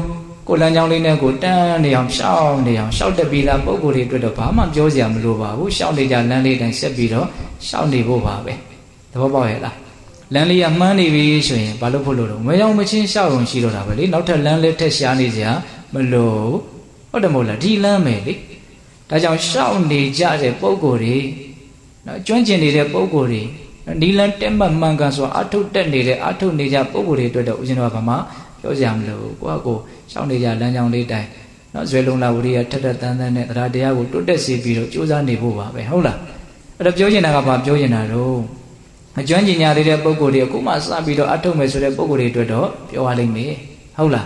ကိုလမ်းကြောင်းလေးနဲ့ကိုတန်းနေအောင်ရှောက်တက်ပြီးသားပုံကိုယ်တွေအတွက်တော့ဘာမှပြောစရာမလိုပါဘူးရှောက်နေကြလမ်းလေးတိုင်းဆက်ပြီးတော့ရှောက်နေဖို့ပါပဲသဘောပေါက်ရဲ့လားလမ်းလေးကမှန်းနေပြီဆိုရင်ဘာလို့ဖို့လို့တော့မရောမချင်းရှောက်အောင်ရှိတော့တာပဲလေနောက်ထပ်လမ်းလေးထက်ရှားနေစရာမလိုဟုတ်တယ်မဟုတ်လားဒီလမ်းပဲလေဒါကြောင့်ရှောက်နေကြတဲ့ပုံကိုယ်တွေနော်ကျွမ်းကျင်နေတဲ့ပုံကိုယ်တွေနီလန်တက်မှတ်မှန်ကန်ဆိုအထုတ်တက်နေတဲ့အထုတ်နေကြပုံကိုယ်တွေအတွက်တော့ဦးဇင်းတော်ကဘာမှပြောစရာမလိုကိုယ့်အကိုရှောက်နေကြလမ်းကြောင်းလေးတိုင်းနော်ဇွဲလုံးလာဝရိယထက်ထက်တန်းတန်းနဲ့တရားတရားကိုတွတ်တက်စေပြီးတော့ကြိုးစားနေဖို့ပါပဲဟုတ်လားအဲ့တော့ပြောချင်တာကဘာပြောချင်တာတော့အကျွမ်းကျင်ညာလေးတဲ့ပုံကိုယ်တွေအခုမှစပြီးတော့အထုတ်မယ်ဆိုတဲ့ပုံကိုယ်တွေအတွက်တော့ပြောရလိမ့်မယ်ဟုတ်လာ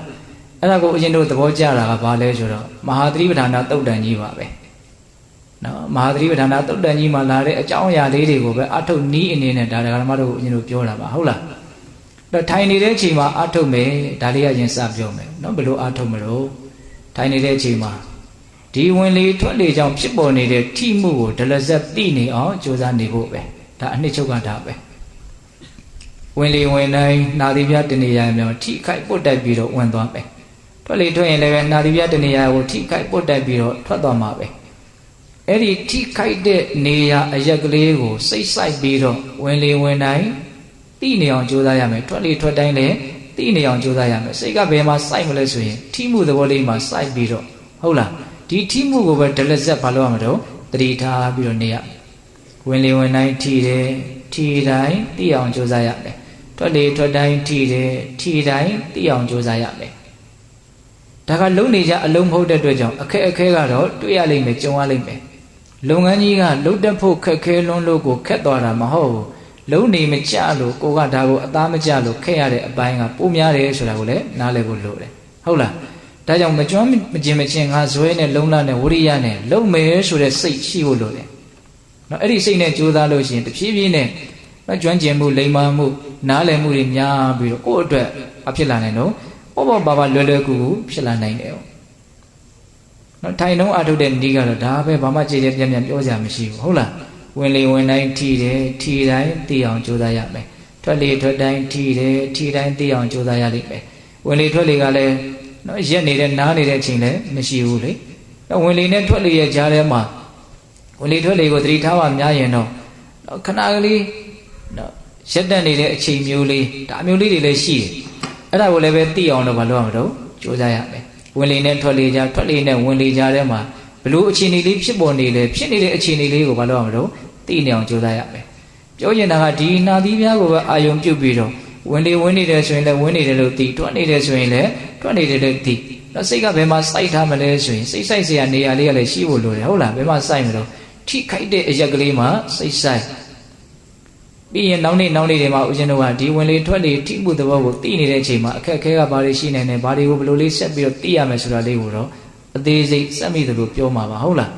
းအဲ့ဒါကိုဦးဇင်းတို့သဘောကျတာကဘာလဲဆိုတော့မဟာသတိပဋ္ဌာန်သုတ်တန်ကြီးပါပဲနော်မဟာသတိပဋ္ဌာန်သုတ်တန်ကြီးမှာလာတဲ့အကြောင်းအရာလေးတွေကိုပဲအထုတ်နီးအနေနဲ့ဒါဓမ္မတို့ဦးဇင်းတို့ပြောတာပါဟုတ်လားတော့ထိုင်နေတဲ့အချိန်မှာအထုတ်မယ်ဒါလေးကရင်စပြောမယ်နော်ဘယ်လိုအထုတ်မလို့ထိုင်နေတဲ့အချိန်မှာဒီဝင်လေထွက်လေကြောင့်ဖြစ်ပေါ်နေတဲ့ထိမှုကိုဒလဇက်သိနေအောင်ကြိုးစားနေဖို့ပဲဒါအနှစ်ချုပ်ကဒါပဲဝင်လေဝင်တိုင်းနာသီပြတနေရာမျိုးထိခိုက်ပုတ်တက်ပြီးတော့ဝင်သွားပဲထွက်လေထွက်ရင်လည်းနာသီပြတနေရာကိုထိခိုက်ပုတ်တက်ပြီးတော့ထွက်သွားမှာပဲအဲ့ဒီထိခိုက်တဲ့နေရာအရက်ကလေးကိုစိတ်ဆိုင်ပြီးတော့ဝင်လေဝင်တိုင်းသိနေအောင်ကြိုးစားရမယ်ထွက်လေထွက်တိုင်းလည်းသိနေအောင်ကြိုးစားရမယ်စိတ်ကဘယ်မှာစိုက်မလဲဆိုရင်ထိမှုသဘောလေးမှာစိုက်ပြီးတော့ဟုတ်လားဒီထိမှုကိုပဲဒလဇက်ဘာလို့ရမလို့တတိထားပြီးတော့နေရဝင်လေဝင်တိုင်းထိတယ်ထိတိုင်းသိအောင်ကြိုးစားရမယ်ထွက်လေထွက်တိုင်းထိတယ်ထိတိုင်းသိအောင်ကြိုးစားရမယ်ဒါကလုံနေကြအလုံးမဟုတ်တဲ့အတွက်ကြောင့်အခက်အခဲကတော့တွေ့ရလိမ့်မယ်ကြုံရလိမ့်မယ်လုပ်ငန်းကြီးကလုံတက်ဖို့ခက်ခဲလွန်းလို့ကိုခက်သွားတာမဟုတ်ဘူးလုံနေမကြလို့ကိုကဒါကိုအသားမကြလို့ခက်ရတဲ့အပိုင်းကပိုများတယ်ဆိုတာကိုလည်းနားလည်ဖို့လိုတယ်ဟုတ်လားဒါကြောင့်မကျွမ်းမကျင်မချင်းငါဇွဲနဲ့လုံလနဲ့ဝရိယနဲ့လုံမယ်ဆိုတဲ့စိတ်ရှိဖို့လိုတယ်နော်အဲ့ဒီစိတ်နဲ့ကြိုးစားလို့ရှိရင်တဖြည်းဖြည်းနဲ့ကျွမ်းကျင်မှုလိမ္မာမှုနားလည်မှုတွေများပြီးတော့ကိုယ့်အတွက်အဖြစ်လာနိုင်တော့ပေါ့ပါပါလွယ်လွယ်ကူကူဖြစ်လာနိုင်တယ်နော်ထိုင်တော့အထုတ်တဲ့ဤကတော့ဒါပဲဘာမှကြည်ကြဲပြန့်ပြန့်ပြောစရာမရှိဘူးဟုတ်လားဝင်လေဝင်တိုင်းထိတယ်ထိတိုင်းသိအောင်ကြိုးစားရမယ်ထွက်လေထွက်တိုင်းထိတယ်ထိတိုင်းသိအောင်ကြိုးစားရလိမ့်မယ်ဝင်လေထွက်လေကလည်းနော်ရက်နေတဲ့နားနေတဲ့အချိန်လည်းမရှိဘူးလေဝင်လေနဲ့ထွက်လေရဲ့ကြားထဲမှာဝင်လေထွက်လေကိုသတိထားမှများရင်တော့ခဏကလေးနော်ရက်တက်နေတဲ့အချိန်မျိုးလေးဒါမျိုးလေးတွေလည်းရှိတယ်အဲ့ဒါကိုလည်းပဲသိအောင်တော့ဘာလို့ရမလို့ကြိုးစားရမယ်ဝင်လေနဲ့ထွက်လေကြားထွက်လေနဲ့ဝင်လေကြားထဲမှာဘလို့အခြေအနေလေးဖြစ်ပေါ်နေလေဖြစ်နေတဲ့အခြေအနေလေးကိုဘာလို့ရမလို့သိနေအောင်ကြိုးစားရမယ်ပြောချင်တာကဒီနှာသီးပြားကိုပဲအာယုံပြုတ်ပြီးတော့ဝင်လေဝင်နေတယ်ဆိုရင်လည်းဝင်နေတယ်လို့သိထွက်နေတယ်ဆိုရင်လည်းထွက်နေတယ်လို့သိတော့စိတ်ကဘယ်မှာစိုက်ထားမလဲဆိုရင်စိတ်ဆိုင်စရာနေရာလေးကလည်းရှိဖို့လိုတယ်ဟုတ်လားဘယ်မှာစိုက်မလို့ထိခိုက်တဲ့အရက်ကလေးမှာစိတ်ဆိုင်ပြီးရင်နောက်နေ့တွေမှာဦးဇင်းတို့ကဒီဝင်လေထွက်လေထိမှုသဘောကိုသိနေတဲ့အချိန်မှာအခက်အခဲကဘာတွေရှိနေလဲဘာတွေကိုဘယ်လိုလေးဆက်ပြီးတော့သိရမယ်ဆိုတာလေးကိုတော့အသေးစိတ်စက်မိသလိုပြောမှာပါဟုတ်လား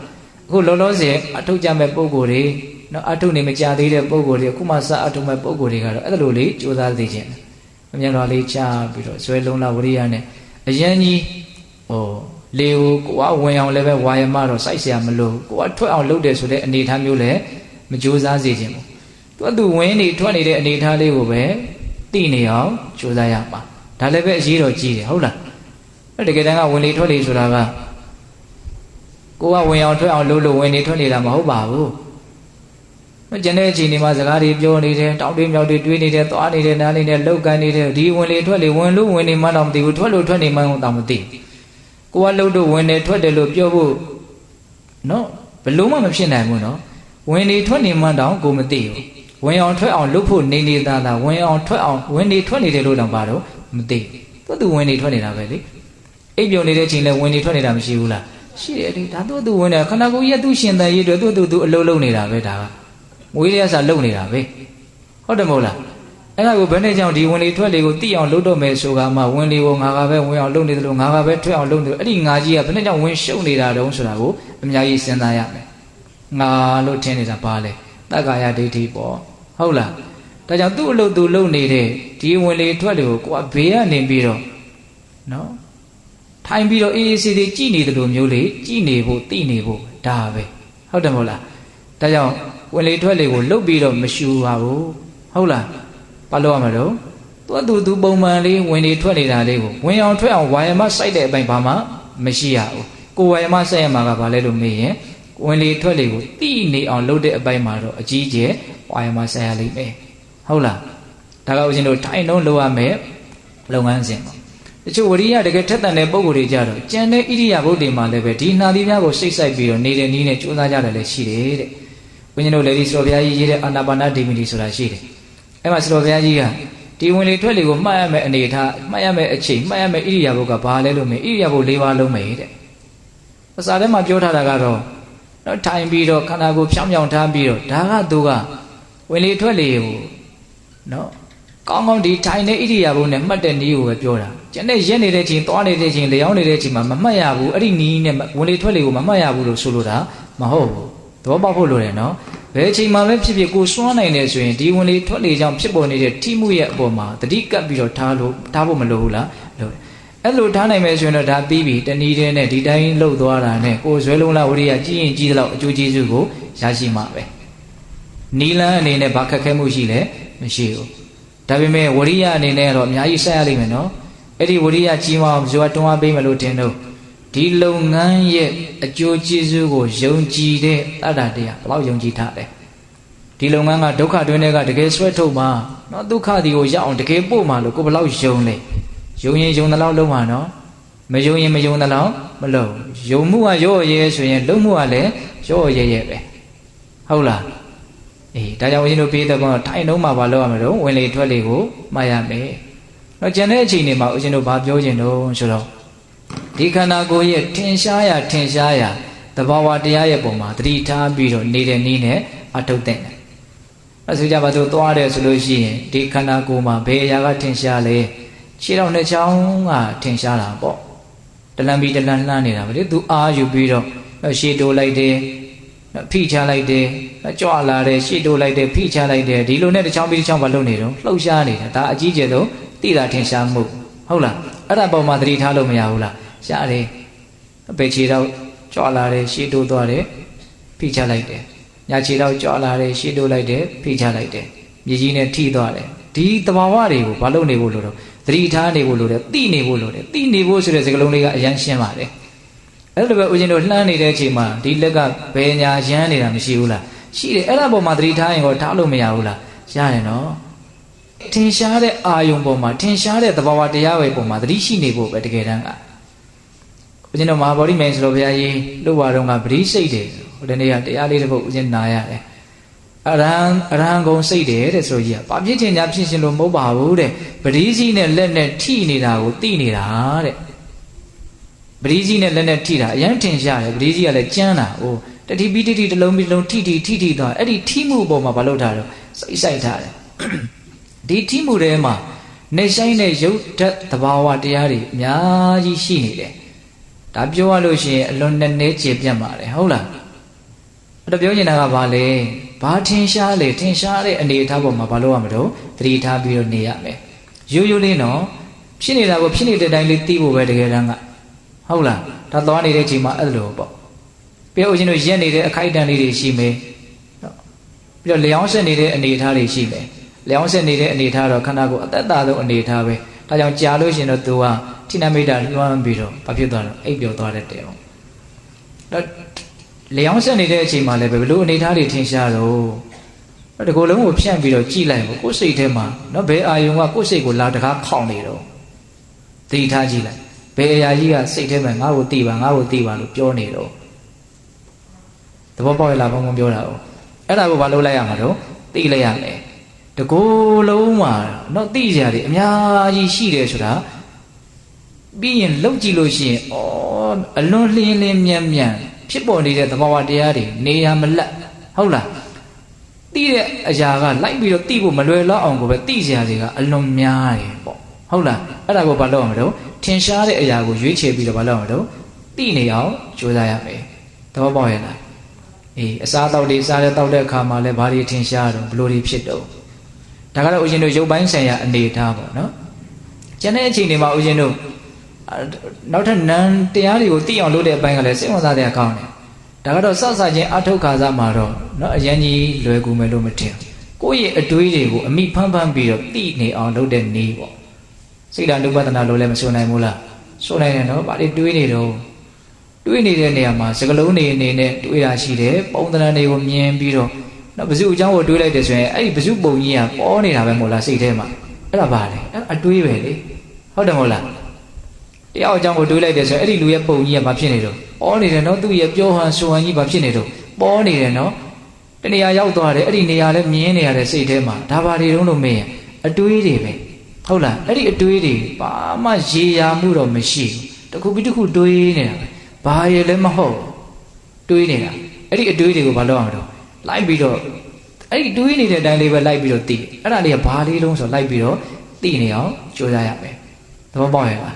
အခုလောလောဆယ်အထုတ်ကြမဲ့ပုံကိုယ်တွေနော်အထုတ်နေမကြသေးတဲ့ပုံကိုယ်တွေအခုမှစအထုတ်မဲ့ပုံကိုယ်တွေကတော့အဲ့လိုလေးကြိုးစားသိခြင်းအမြန်တော်လေးချပြီးတော့ဇွဲလုံးလာဝရိယနဲ့အရန်ကြီးလေကိုကိုကဝင်အောင်လည်းပဲဝါယမတော့စိုက်เสียမလို့ကိုကထွက်အောင်လုပ်တယ်ဆိုတဲ့အနေအထားမျိုးလည်းမကြိုးစားစေခြင်းဘူးသူဝင်နေထွက်နေတဲ့အနေအထားလေးကိုပဲသိနေအောင်ကြိုးစားရပါဒါလည်းပဲအရေးတော်ကြီးတယ်ဟုတ်လားအဲ့တကယ်တမ်းကဝင်လေထွက်လေဆိုတာကကိုကဝင်အောင်ထွက်အောင်လုပ်လို့ဝင်နေထွက်နေတာမဟုတ်ပါဘူးကျန်တဲ့အချိန်ဒီမှာစကားတွေပြောနေတယ်တောင်းတွေမြောက်တွေတွေးနေတယ်သွားနေတယ်နားနေတယ်လောက်ကန်နေတယ်ဒီဝင်လေထွက်လေဝင်လို့ဝင်နေမှတော့မသိဘူးထွက်လို့ထွက်နေမှတော့မသိကိုကလှုပ်တော့ဝင်နေထွက်တယ်လို့ပြောဖို့နော်ဘလို့မှမဖြစ်နိုင်ဘူးနော်ဝင်နေထွက်နေမှတော့ကိုမသိဘူးဝင်အောင်ထွက်အောင်လုပ်ဖို့နေနေသားသားဝင်အောင်ထွက်အောင်ဝင်နေထွက်နေတယ်လို့တော့ပါတော့မသိသူဝင်နေထွက်နေတာပဲလေအိပ်ပြုံနေတဲ့အချိန်လဲဝင်နေထွက်နေတာမရှိဘူးလားရှိတယ်လေဒါသူဝင်နေခန္ဓာကိုယ်ကြီးကသူ့ရှင်တန်ရေးတွေသူအလုံးလုံးနေတာပဲဒါကမွေးရရစာလုံနေတာပဲဟုတ်တယ်မဟုတ်လားအဲ့ဒါကိုဘယ်နဲ့ကြောင့်ဒီဝင်လေထွက်လေကိုသိအောင်လုပ်တော့မယ်ဆိုတာမှဝင်လေကိုငါကပဲဝင်အောင်လုပ်နေတယ်လို့ငါကပဲထွက်အောင်လုပ်နေတယ်အဲ့ဒီငါကြီးကဘယ်နဲ့ကြောင့်ဝင်ရှုံနေတာတုံးဆိုတာကိုအများကြီးစဉ်းစားရမယ်ငါလို့ထင်နေတာပါလေတက္ကာယဒိဋ္ဌိပေါ့ဟုတ်လားဒါကြောင့်သူ့အလုပ်သူလုပ်နေတဲ့ဒီဝင်လေထွက်လေကိုကိုကဘေးကနေပြီးတော့နော်ထိုင်ပြီးတော့အေးအေးဆေးဆေးကြည်နေတယ်လို့မျိုးလေကြည်နေဖို့သိနေဖို့ဒါပဲဟုတ်တယ်မဟုတ်လားဒါကြောင့်ဝင်လေထွက်လေကိုလှုပ်ပြီးတော့မရှူပါဘူးဟုတ်လား ဘာလို့ရမလို့သူပုံမှန်လေးဝင်နေထွက်နေတာလေးကိုဝင်အောင်ထွက်အောင်ဝါယမစိုက်တဲ့အပိုင်းဘာမှမရှိရဘူးကိုဝါယမစိုက်ရမှာကဘာလဲလို့မေးရင်ဝင်လေထွက်လေကိုတိနေအောင်လုပ်တဲ့အပိုင်းမှာတော့အကြီးကျယ်ဝါယမစိုက်ရလိမ့်မယ်ဟုတ်လားဒါကဦးဇင်းတို့ထိုင်လုံးလုပ်ရမယ်လုပ်ငန်းစဉ်ပေါ့တချို့ဝရိယတကယ်ထက်သန်တဲ့ပုံကိုယ်တွေကြတော့ကျန်တဲ့ဣရိယာပုတ်တွေမှာလည်းပဲဒီနှာသီးများကိုစိတ်ဆိုင်ပြီးတော့နေတဲ့နည်းနဲ့ကြိုးစားကြတယ်လည်းရှိတယ်တဲ့ဦးဇင်းတို့လည်းဒီစတော်ဘုရားကြီးရေးတဲ့အာနာပါနဒိမတိဆိုတာရှိတယ်အဲ့မှာစတော်ဘုရားကြီးကဒီဝင်လေထွက်လေကိုမှတ်ရမယ်အနေထားမှတ်ရမယ်အချိန်မှတ်ရမယ်ဣရိယာပုတ်ကဘာလဲလို့မေးဣရိယာပုတ်၄ပါးလုံးမယ်တဲ့အစာထဲမှာပြောထားတာကတော့နော်ထိုင်ပြီးတော့ခန္ဓာကိုယ်ဖြောင်းဖြောင်းထားပြီးတော့ဒါကသူကဝင်လေထွက်လေကိုနော်ကောင်းကောင်းဒီထိုင်တဲ့ဣရိယာပုတ်နဲ့မှတ်တဲ့နည်းကိုပဲပြောတာကျန်တဲ့ရက်နေတဲ့ချိန်သွားနေတဲ့ချိန်လျောင်းနေတဲ့ချိန်မှာမမှတ်ရဘူးအဲ့ဒီနည်းနဲ့ဝင်လေထွက်လေကိုမမှတ်ရဘူးလို့ဆိုလိုတာမဟုတ်ဘူးသဘောပေါက်ဖို့လိုတယ်နော်ဘယ်အချိန်မှပဲဖြစ်ဖြစ်ကိုစွမ်းနိုင်တယ်ဆိုရင်ဒီဝင်လေထွက်လေကြောင့်ဖြစ်ပေါ်နေတဲ့ထိမှုရဲ့အပေါ်မှာတတိကပ်ပြီးတော့ထားဖို့မလိုဘူးလားလိုတယ်အဲ့လိုထားနိုင်မယ်ဆိုရင်တော့ဒါပြီးပြီတနည်းတည်းနဲ့ဒီတိုင်းလှုပ်သွားတာနဲ့ကိုယ်ဇွဲလုံးလားဝရိယကြီးရင်ကြီးသလောက်အကျိုးကျေးဇူးကိုရရှိမှာပဲနီလန်းအနေနဲ့ဘာခက်ခဲမှုရှိလဲမရှိဘူးဒါပေမဲ့ဝရိယအနေနဲ့တော့အများကြီးဆက်ရလိမ့်မယ်နော်အဲ့ဒီဝရိယကြီးမအောင်ဇောတွန်းအားပေးမလို့တင်တော့ဒီလုပ်ငန်းရဲ့အကျိုးကျေးဇူးကိုယုံကြည်တဲ့တတ္တတရားဘယ်လောက်ယုံကြည်ထားလဲဒီလုပ်ငန်းကဒုက္ခတွင်းတွေကတကယ်ဆွဲထုတ်မှာနော်ဒုက္ခဒီကိုရောက်အောင်တကယ်ပို့မှာလို့ကိုဘယ်လောက်ယုံလဲယုံရင်ယုံတဲ့လောက်လုံးမှာနော်မယုံရင်မယုံတဲ့လောက်မလုံးယုံမှုကရော့ရဲဆိုရင်လုံးမှုကလည်းရော့ရဲရဲပဲဟုတ်လားအေးဒါကြောင့်ဦးဇင်းတို့ပြေးတဲ့ကောင်ထိုင်လုံးမှာဘာလုပ်ရမလို့ဝင်လေထွက်လေကိုမှတ်ရမယ်တော့ကျန်တဲ့အချိန်တွေမှာဦးဇင်းတို့ဘာပြောချင်တော့ဆိုတော့ဒီခန္ဓာကိုယ်ရဲ့ထင်ရှားရာသဘာဝတရားရဲ့ပုံမှာသတိထားပြီးတော့နေတဲ့နည်းနဲ့အထုတ်တဲ့အဲဆိုကြပါစို့သွားတယ်ဆိုလို့ရှိရင်ဒီခန္ဓာကိုယ်မှာဘယ်အရာကထင်ရှားလဲခြေတော်နှစ်ချောင်းကထင်ရှားတာပေါ့တလန်ပြီးတလန်လှမ်းနေတာပဲလေသူအားယူပြီးတော့ရှေ့တိုးလိုက်တယ်ဖိချလိုက်တယ်ကြွလာတယ်ရှေ့တိုးလိုက်တယ်ဖိချလိုက်တယ်ဒီလိုနဲ့တစ်ချောင်းပြီးတစ်ချောင်းမလုပ်နေတော့လှုပ်ရှားနေတာဒါအကြီးကျယ်ဆုံးသိတာထင်ရှားမှုဟုတ်လားအဲ့ဒါပုံမှာသတိထားလို့မရဘူးလားရှားတယ်ဘယ်ခြေတော့ကြွလာတယ်ရှေ့တိုးသွားတယ်ဖိချလိုက်တယ်ညာခြေတော့ကြွလာတယ်ရှေ့တိုးလိုက်တယ်ဖိချလိုက်တယ်မြေကြီးနဲ့ထိသွားတယ်ဒီသဘာဝတွေကိုဘာလုပ်နေဖို့လို့တော့သတိထားနေဖို့လို့တယ်သိနေဖို့လို့တယ်သိနေဖို့ဆိုတဲ့စကားလုံးလေးကအရန်ရှင်းပါတယ်အဲ့လိုပဲဦးဇင်းတို့လှမ်းနေတဲ့အချိန်မှာဒီလက်ကဘယ်ညာရမ်းနေတာမရှိဘူးလားရှိတယ်အဲ့ဒါပေါ်မှာသတိထားရင်တော့ထားလို့မရဘူးလားရတယ်နော်ထင်ရှားတဲ့အာယုံပေါ်မှာထင်ရှားတဲ့သဘာဝတရားပဲပေါ်မှာသတိရှိနေဖို့ပဲတကယ်တမ်းကဦးဇင်းတို့မဟာဗောဓိမြိုင်ဆိုလို့ဘုရားကြီးလို့ပါတော့ကပရိစိတ်တယ်ဟိုတနေ့ကတရားလေးတစ်ပုဒ်ဦးဇင်းနာရတယ်အရဟံဂုံစိတ်တယ်တဲ့ဆိုကြီးကဘာဖြစ်ချင်ညာဖြစ်ရှင်လို့မဟုတ်ပါဘူးတဲ့ပရိစီနဲ့လက်နဲ့ထိနေတာကိုသိနေတာတဲ့ပရိစီနဲ့လက်နဲ့ထိတာအရင်ထင်ရှားတယ်ပရိစီကလည်းကြမ်းတာဟိုတတိပိတိတစ်လုံးပြီးလုံးထိသွားအဲ့ဒီထိမှုပေါ်မှာမလုပ်တာတော့စိတ်ဆိုင်ထားတယ်ဒီထိမှုထဲမှာနေဆိုင်တဲ့ရုပ်ဓာတ်သဘာဝတရားတွေအများကြီးရှိနေတယ်ဒါပြောရလို့ရှိရင်အလွန်နဲ့နေကျေပြတ်ပါတယ်ဟုတ်လားအဲ့တော့ပြောနေတာကဘာလဲဘာထင်ရှားလဲထင်ရှားတဲ့အနေအထားပေါ်မှာဘာလို့ရမလို့သတိထားပြီးတော့နေရမယ်ရိုးရိုးလေးနော်ဖြစ်နေတာကိုဖြစ်နေတဲ့တိုင်းလေးသိဖို့ပဲတကယ်တမ်းကဟုတ်လားဒါသွားနေတဲ့အချိန်မှာအဲ့လိုပေါ့ပြောဦးချင်းတို့ရက်နေတဲ့အခိုက်အတန့်လေးတွေရှိမယ်ပြီးတော့လျောင်းဆက်နေတဲ့အနေအထားတွေရှိမယ်လျောင်းဆက်နေတဲ့အနေအထားတော့ခန္ဓာကိုယ်အသက်တာဆုံးအနေအထားပဲဒါကြောင့်ကြာလို့ရှိရင်တော့သူကထိနမိတ်တာလွှမ်းပြီးတော့ဘာဖြစ်သွားတော့အိပ်ပျော်သွားတတ်တယ်ပေါ့တော့လျောင်းဆက်နေတဲ့အချိန်မှာလည်းဘယ်လိုအနေအထားတွေထင်ရှားတော့ဒီကိုယ်လုံးကိုဖြန့်ပြီးတော့ကြည့်လိုက်ပေါ့ကိုယ်စိတ်ထဲမှာနော်ဘယ်အာယုံကကိုယ်စိတ်ကိုလာတကားခေါင်နေတော့သိထားကြည့်လိုက်ဘယ်အရာကြီးကစိတ်ထဲမှာငါ့ကိုသိပါလို့ပြောနေတော့သဘောပေါက်ရလားဘုံဘုံပြောတာ哦အဲ့ဒါကိုဘာလုပ်လိုက်ရမှာတော့သိလိုက်ရမယ်တကိုယ်လုံးမှာနော်သိကြရတယ်အများကြီးရှိတယ်ဆိုတာပြီးရင်လှုပ်ကြည့်လို့ရှိရင်ဩအလွန်လင်းမြန်ဖြစ်ပေါ်နေတဲ့သဘာဝတရားတွေနေရာမလတ်ဟုတ်လားသိတဲ့အရာကလိုက်ပြီးတော့သိဖို့မလွယ်တော့အောင်ကိုပဲသိကြရတွေကအလွန်များတယ်ပေါ့ဟုတ်လားအဲ့ဒါကိုဘာလုပ်ရမလို့ထင်ရှားတဲ့အရာကိုရွေးချယ်ပြီးတော့ဘာလုပ်ရမလို့သိနေအောင်ကြိုးစားရမယ်သဘောပေါက်ရဲ့လားအေးအစားတောက်တွေစားတဲ့တောက်တဲ့အခါမှာလည်းဘာတွေထင်ရှားတော့ဘလို့တွေဖြစ်တော့ဒါကတော့ဦးဇင်းတို့ရုပ်ပိုင်းဆိုင်ရာအနေထားပေါ့နော်ကျန်တဲ့အချိန်တွေမှာဦးဇင်းတို့နောက်ထပ်နံတရားတွေကိုသိအောင်လုပ်တဲ့အပိုင်းကလည်းစိတ်ဝင်စားတဲ့အကောင်းတယ်ဒါကတော့စစချင်းအထုတ်ခါစားမှာတော့เนาะအရင်ကြီးလွယ်ကူမယ်လို့မထင် ကိုယ့်ရဲ့အတွေးတွေကိုအမိဖမ်းပြီးတော့သိနေအောင်လုပ်တဲ့နည်းပေါ့စိတ်ဓာတ်ဥပဒနာလို့လည်းမဆိုနိုင်ဘူးလားဆိုနိုင်တယ်နော်ဗာလေတွေးနေတော့တွေးနေတဲ့နေရာမှာစကလုံးနေအနေနဲ့တွေးတာရှိတယ်ပုံသဏ္ဍာန်တွေကိုမြင်ပြီးတော့နော်ဘဇုအကြောင်းကိုတွေးလိုက်တယ်ဆိုရင်အဲ့ဒီဘဇုပုံကြီးကပေါ်နေတာပဲမို့လားစိတ်ထဲမှာအဲ့ဒါဗာလေအဲ့အတွေးပဲလေဟုတ်တယ်မို့လားတယောက်အကြောင်းကိုတွေးလိုက်တယ်ဆိုရင်အဲ့ဒီလူရဲ့ပုံကြီးကဘာဖြစ်နေတော့ပေါ်နေတယ်နော်သူ့ရဲ့ပြောဟန်ဆိုဟန်ကြီးဘာဖြစ်နေတော့ပေါ်နေတယ်နော်တနေရာရောက်သွားတယ်အဲ့ဒီနေရာလည်းမြင်နေရတဲ့စိတ်ထဲမှာဒါဘာတွေတုံးလို့မင်းရဲ့အတွေးတွေပဲဟုတ်လားအဲ့ဒီအတွေးတွေဘာမှရေရာမှုတော့မရှိဘူးတစ်ခုပြီးတစ်ခုတွေးနေတာဘာရလည်းမဟုတ်တွေးနေတာအဲ့ဒီအတွေးတွေကိုဘာလုပ်အောင်တော့လိုက်ပြီးတော့အဲ့ဒီတွေးနေတဲ့အတိုင်းလေးပဲလိုက်ပြီးတော့သိအဲ့ဒါလေးကဘာလေးတုံးဆိုလိုက်ပြီးတော့သိနေအောင်ကြိုးစားရမယ်သဘောပေါက်ရဲ့လာ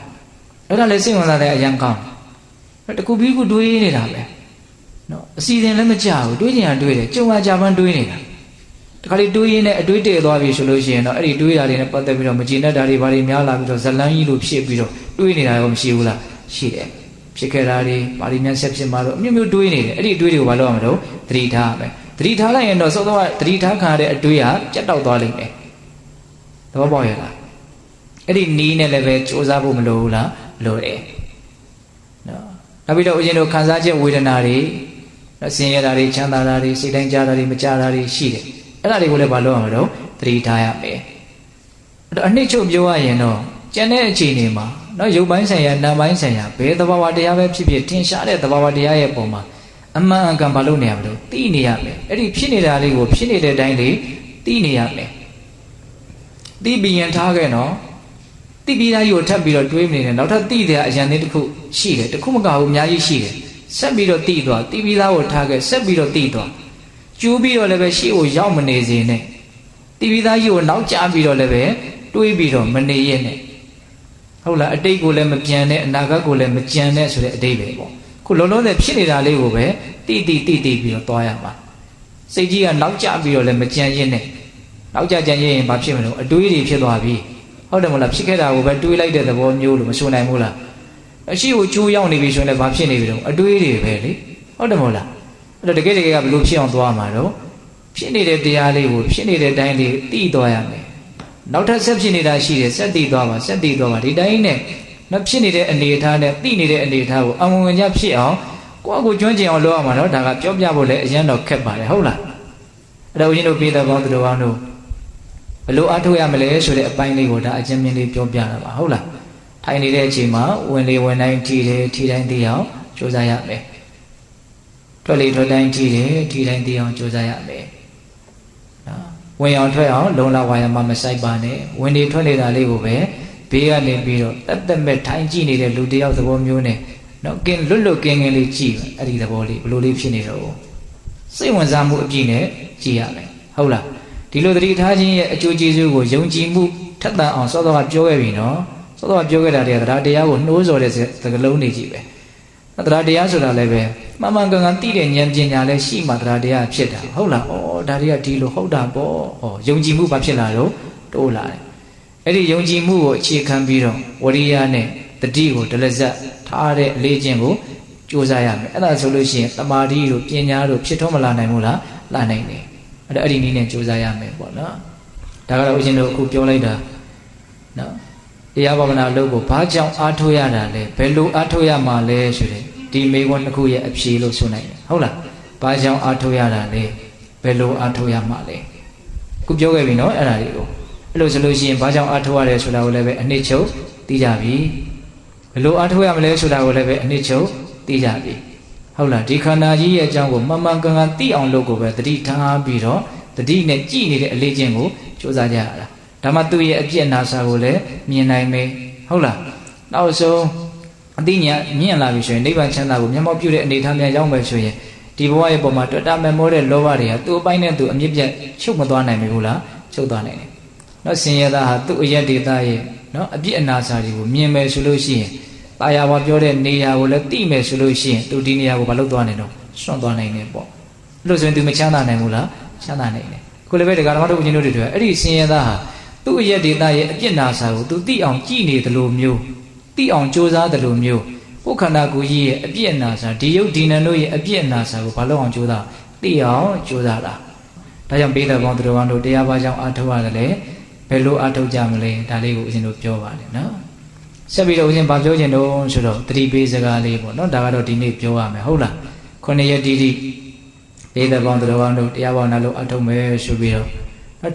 းအဲ့ဒါလည်းစိတ်ဝင်စားတဲ့အရန်ကောင်းတယ်တစ်ခုပြီးတစ်ခုတွေးနေတာပဲနော်အစီအစဉ်လည်းမကြဘူးတွေးချင်တာတွေးတယ်ကြုံရကြပန်းတွေးနေတာတခါလေးတွေးရင်းနဲ့အတွေးတည့်သွားပြီဆိုလို့ရှိရင်တော့အဲ့ဒီတွေးတာတွေနဲ့ပတ်သက်ပြီးတော့မကျေနပ်တာတွေဘာတွေများလာပြီးတော့ဇလန်းကြီးလိုဖြစ်ပြီးတော့တွေးနေတာရောမရှိဘူးလားရှိတယ်ဖြစ်ခဲ့တာတွေဘာတွေများဆက်ဖြစ်မှာတော့အမျိုးမျိုးတွေးနေတယ်အဲ့ဒီအတွေးတွေကိုဘာလုပ်ရမလို့သတိထားရမယ်သတိထားလိုက်ရင်တော့စောစောကသတိထားခံရတဲ့အတွေးဟာပြတ်တောက်သွားလိမ့်မယ်သဘောပေါက်ရဲ့လားအဲ့ဒီနီးနဲ့လည်းပဲစူးစမ်းဖို့မလိုဘူးလားလိုတယ်နော်နောက်ပြီးတော့ဦးဇင်းတို့ခံစားချက်ဝေဒနာတွေဆင်းရဲတာတွေချမ်းသာတာတွေစိတ်တိုင်းကြတာတွေမကြတာတွေရှိတယ်အဲ့ဒါတွေကိုလည်းဘာလုပ်ရမလို့သတိထားရမယ်အဲ့တော့အနှစ်ချုပ်ပြောရရင်တော့ကျန်တဲ့အခြေအနေမှာနော်ရုပ်ပိုင်းဆိုင်ရာနာမ်ပိုင်းဆိုင်ရာဘယ်သဘာဝတရားပဲဖြစ်ဖြစ်ထင်ရှားတဲ့သဘာဝတရားရဲ့ပုံမှာအမှန်အကန်ဘာလုပ်နေရမလို့သိနေရမယ်အဲ့ဒီဖြစ်နေတာလေးကိုဖြစ်နေတဲ့အတိုင်းလေးသိနေရမယ်သိပြီးရင်ထားခဲ့နော်သိပြီးသားကြီးကိုထပ်ပြီးတော့တွေးနေတယ်နောက်ထပ်သိတဲ့အရန်သေးတစ်ခုရှိတယ်တစ်ခုမကဘူးအများကြီးရှိတယ်ဆက်ပြီးတော့သိသွားသိပြီးသားကိုထားခဲ့ဆက်ပြီးတော့သိသွားကျိုးပြီးတော့လည်းပဲရှေ့ကိုရောက်မနေစေနဲ့သိပြီးသားကြီးကိုနောက်ကျပြီးတော့လည်းပဲတွေးပြီးတော့မနေရနဲ့ဟုတ်လားအတိတ်ကိုလည်းမပြန်နဲ့အနာဂတ်ကိုလည်းမကြံနဲ့ဆိုတဲ့အတိတ်ပဲပေါ့ခုလုံးလုံးနဲ့ဖြစ်နေတာလေးကိုပဲတိပြီးတော့သွားရမှာစိတ်ကြီးကနောက်ကျပြီးတော့လည်းမကြံရနဲ့နောက်ကျကြံရင်ဘာဖြစ်မလို့အတွေးတွေဖြစ်သွားပြီဟုတ်တယ်မလားဖြစ်ခဲ့တာကိုပဲတွေးလိုက်တဲ့သဘောမျိုးလို့မဆိုနိုင်ဘူးလားအရှိကိုကျိုးရောက်နေပြီဆိုရင်လည်းဘာဖြစ်နေပြီတော့အတွေးတွေပဲလေဟုတ်တယ်မဟုတ်လားအဲ့တော့တကယ်ကဘယ်လိုဖြစ်အောင်သွားမှာတော့ဖြစ်နေတဲ့တရားလေးကိုဖြစ်နေတဲ့အတိုင်းလေးသိသွားရမယ်နောက်ထပ်ဆက်ဖြစ်နေတာရှိတယ်ဆက်သိသွားပါဆက်သိသွားပါဒီတိုင်းနဲ့နောက်ဖြစ်နေတဲ့အနေအထားနဲ့သိနေတဲ့အနေအထားကိုအမှန်ကန်ကြဖြစ်အောင်ကိုယ့်အကိုကျွမ်းကျင်အောင်လုပ်ရမှာတော့ဒါကပြောပြဖို့လည်းအရင်တော့ခက်ပါတယ်ဟုတ်လားအဲ့တော့ဦးဇင်းတို့ပြည်တော်ကောင်းသူတော်ကောင်းတို့ဘယ်လိုအားထုတ်ရမလဲဆိုတဲ့အပိုင်းလေးကိုဒါအချင်းမြင်လေးပြောပြတာပါဟုတ်လားထိုင်နေတဲ့အချိန်မှာဝင်လေဝင်တိုင်းထီတယ်ထီတိုင်းသိအောင်ကြိုးစားရမယ်ထွက်လေထွက်တိုင်းထီတယ်ထီတိုင်းသိအောင်ကြိုးစားရမယ်ဝင်အောင်ထွက်အောင်လုံလဝါယမမဆိုင်ပါနဲ့ဝင်နေထွက်နေတာလေးကိုပဲဘေးကနေပြီးတော့တတ်တမဲ့ထိုင်ကြည့်နေတဲ့လူတယောက်သဘောမျိုးနဲ့နော်ကင်းလွတ်လွတ်ကင်းကင်းလေးကြည့်အဲ့ဒီသဘောလေးဘယ်လိုလေးဖြစ်နေတော့စိတ်ဝင်စားမှုအပြည့်နဲ့ကြည့်ရမယ်ဟုတ်လားဒီလိုသတိထားခြင်းရဲ့အကျိုးကျေးဇူးကိုယုံကြည်မှုထက်သန်အောင်စောစောကပြောခဲ့ပြီနော်စောစောကပြောခဲ့တာတွေကတရားကိုနှိုးဆော်တဲ့စကားလုံးတွေကြီးပဲတရားဆိုတာလည်းပဲမှန်မှန်ကန်ကန်သိတဲ့ဉာဏ်ပညာလည်းရှိမှတရားဖြစ်တာဟုတ်လားဩဒါတွေကဒီလိုဟုတ်တာပေါ့ဩယုံကြည်မှုဘာဖြစ်လာတော့တိုးလာတယ်အဲ့ဒီယုံကြည်မှုကိုအခြေခံပြီးတော့ဝရိယနဲ့တတိကိုဒလဇတ်ထားတဲ့အလေးချင်းကိုကြိုးစားရမယ်အဲ့ဒါဆိုလို့ရှိရင်တမာတိတို့ပညာတို့ဖြစ်ထွန်းမလာနိုင်ဘူးလားလာနိုင်တယ်အဲ့ဒီနည်းနဲ့ကြိုးစားရမယ်ပေါ့နော်ဒါကတော့ဦးဇင်းတို့အခုပြောလိုက်တာနော်တရားဘာဝနာလုပ်ဖို့ဘာကြောင့်အားထုတ်ရတာလဲဘယ်လိုအားထုတ်ရမှာလဲဆိုတဲ့ဒီမေခွန်းတစ်ခုရဲ့အဖြေလို့ဆိုနိုင်တယ်ဟုတ်လားဘာကြောင့်အားထုတ်ရတာလဲဘယ်လိုအားထုတ်ရမှာလဲခုပြောခဲ့ပြီနော်အဲ့ဒါလေးကိုအဲ့လိုဆိုလို့ရှိရင်ဘာကြောင့်အားထုတ်ရတယ်ဆိုတာကိုလည်းပဲအနှစ်ချုပ်သိကြပြီဘယ်လိုအားထုတ်ရမလဲဆိုတာကိုလည်းပဲအနှစ်ချုပ်သိကြပြီဟုတ်လားဒီခန္ဓာကြီးရဲ့အကြောင်းကိုမှန်မှန်ကန်ကန်သိအောင်လုပ်ကိုပဲတတိထားပြီးတော့တတိနဲ့ကြည်နေတဲ့အလေးချင်းကိုစူးစမ်းကြရတာဒါမှသူ့ရဲ့အပြည့်အနာစာကိုလည်းမြင်နိုင်မယ်ဟုတ်လားနောက်ဆုံးအသိဉာဏ်မြင့်လာပြီဆိုရင်နိဗ္ဗာန်ချမ်းသာကိုမျက်မှောက်ပြုတဲ့အနေထားများရောက်မယ်ဆိုရင်ဒီဘဝရဲ့ပုံမှာတွေ့တာမဲ့မောတဲ့လောဘတွေကသူ့အပိုင်းနဲ့သူအမြင့်ပြတ်ချုပ်မသွားနိုင်ဘူးလားချုပ်သွားနိုင်တယ်နော်ဆင်းရဲသားဟာသူ့အရက်ဒေသရဲ့နော်အပြည့်အနာစာတွေကိုမြင်မယ်ဆိုလို့ရှိရင်တာယာဝါပြောတဲ့နေရာကိုလည်းသိမယ်ဆိုလို့ရှိရင်သူဒီနေရာကိုမလုပ်သွားနိုင်တော့စွန့်သွားနိုင်တယ်ပေါ့အဲ့လိုဆိုရင်သူမချမ်းသာနိုင်ဘူးလားချမ်းသာနိုင်တယ်ခုလည်းပဲဒကာဓမ္မတို့ဦးဇင်းတို့တွေတွေ့အဲ့ဒီဆင်းရဲသားဟာသူ့အရက်ဒေသရဲ့အပြစ်နာစာကိုသူသိအောင်ကြည်နေတယ်လို့မျိုးသိအောင်ကြိုးစားတယ်လို့မျိုးကိုယ်ခန္ဓာကိုယ်ကြီးရဲ့အပြစ်နာစာဒီယုတ်ဒီနံတို့ရဲ့အပြစ်နာစာကိုဘာလို့အောင်ကြိုးစားသိအောင်ကြိုးစားတာ ဒါကြောင့်ပိဿပေါင်းသူတော်ကောင်းတို့တရားဘာကြောင့်အားထုတ်ရတယ်လဲဘယ်လိုအားထုတ်ကြမလဲဒါလေးကိုဦးဇင်းတို့ပြောပါတယ်နော်ဆက်ပြီးတော့ဦးဇင်းဗာပြောခြင်းတော့ဆိုတော့တတိပေးစကားလေးပေါ့နော်ဒါကတော့ဒီနေ့ပြောရမယ်ဟုတ်လားခုနှစ်ရက်တိတိပိဿပေါင်းသူတော်ကောင်းတို့တရားဘာနာလို့အားထုတ်မယ်ဆိုပြီးတော့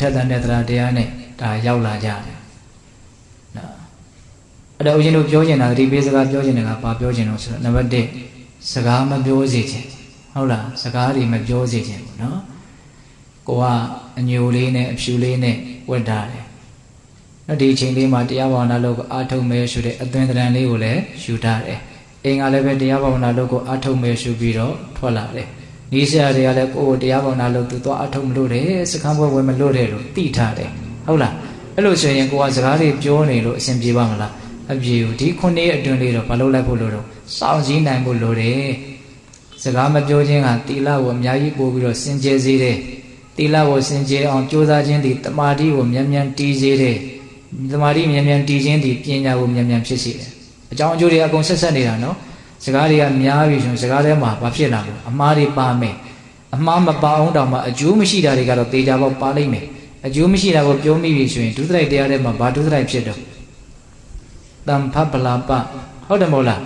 ထက်တဲ့တရားနဲ့ဒါရောက်လာကြတယ်နော်အဲ့တော့ဦးဇင်းတို့ပြောခြင်းတာတတိပေးစကားပြောခြင်းကဘာပြောခြင်းတော့ဆိုတော့နံပါတ်1စကားမပြောစေခြင်းဟုတ်လားစကားတွေမပြောစေခြင်းပေါ့နော်ကိုကအညိုလေးနဲ့အဖြူလေးနဲ့ဝတ်ထားတယ်နော်ဒီအချိန်လေးမှာတရားဘာဝနာလုပ်ကိုအားထုတ်မယ်ဆိုတဲ့အသွင်သဏ္ဍာန်လေးကိုလည်းယူထားတယ်အိမ်ကလည်းပဲတရားဘာဝနာလုပ်ကိုအားထုတ်မယ်ဆိုပြီးတော့ထွက်လာတယ်နီးစရာတွေကလည်းကိုယ်တရားဘာဝနာလုပ်သူသွားအားထုတ်မလို့တယ်စခန်းပွဲဝယ်မလို့တယ်လို့သိထားတယ်ဟုတ်လားအဲ့လိုဆိုရင်ကိုကစကားတွေပြောနေလို့အဆင်ပြေပါမလားအပြေဘူးဒီခုနှစ်အတွင်းလေးတော့မလုပ်လိုက်ဖို့လို့တော့စောင့်စည်းနိုင်ဖို့လိုတယ်စကားမပြောခြင်းကတီလကိုအများကြီးပို့ပြီးတော့စင်ကြယ်စေတယ်တီလကိုစင်ကြယ်အောင်ကြိုးစားခြင်းဒီတမာတိကိုမြန်မြန်တည်စေတယ်တမာတိမြန်မြန်တည်ခြင်းဒီပညာကိုမြန်မြန်ဖြစ်စေတယ်အကြောင်းအကျိုးတွေအကုန်ဆက်ဆက်နေတာနော်စကားတွေကများပြီဆိုရင်စကားထဲမှာဘာဖြစ်လာလဲအမှားတွေပါမယ်အမှားမပါအောင်တောင်မှအကျိုးမရှိတာတွေကတော့တေချာပေါက်ပါလိမ့်မယ်အကျိုးမရှိတာကိုပြောမိပြီဆိုရင်ဒုစရိုက်တရားထဲမှာဘာဒုစရိုက်ဖြစ်တော့တမ္ဖပလာပဟုတ်တယ်မဟုတ်လား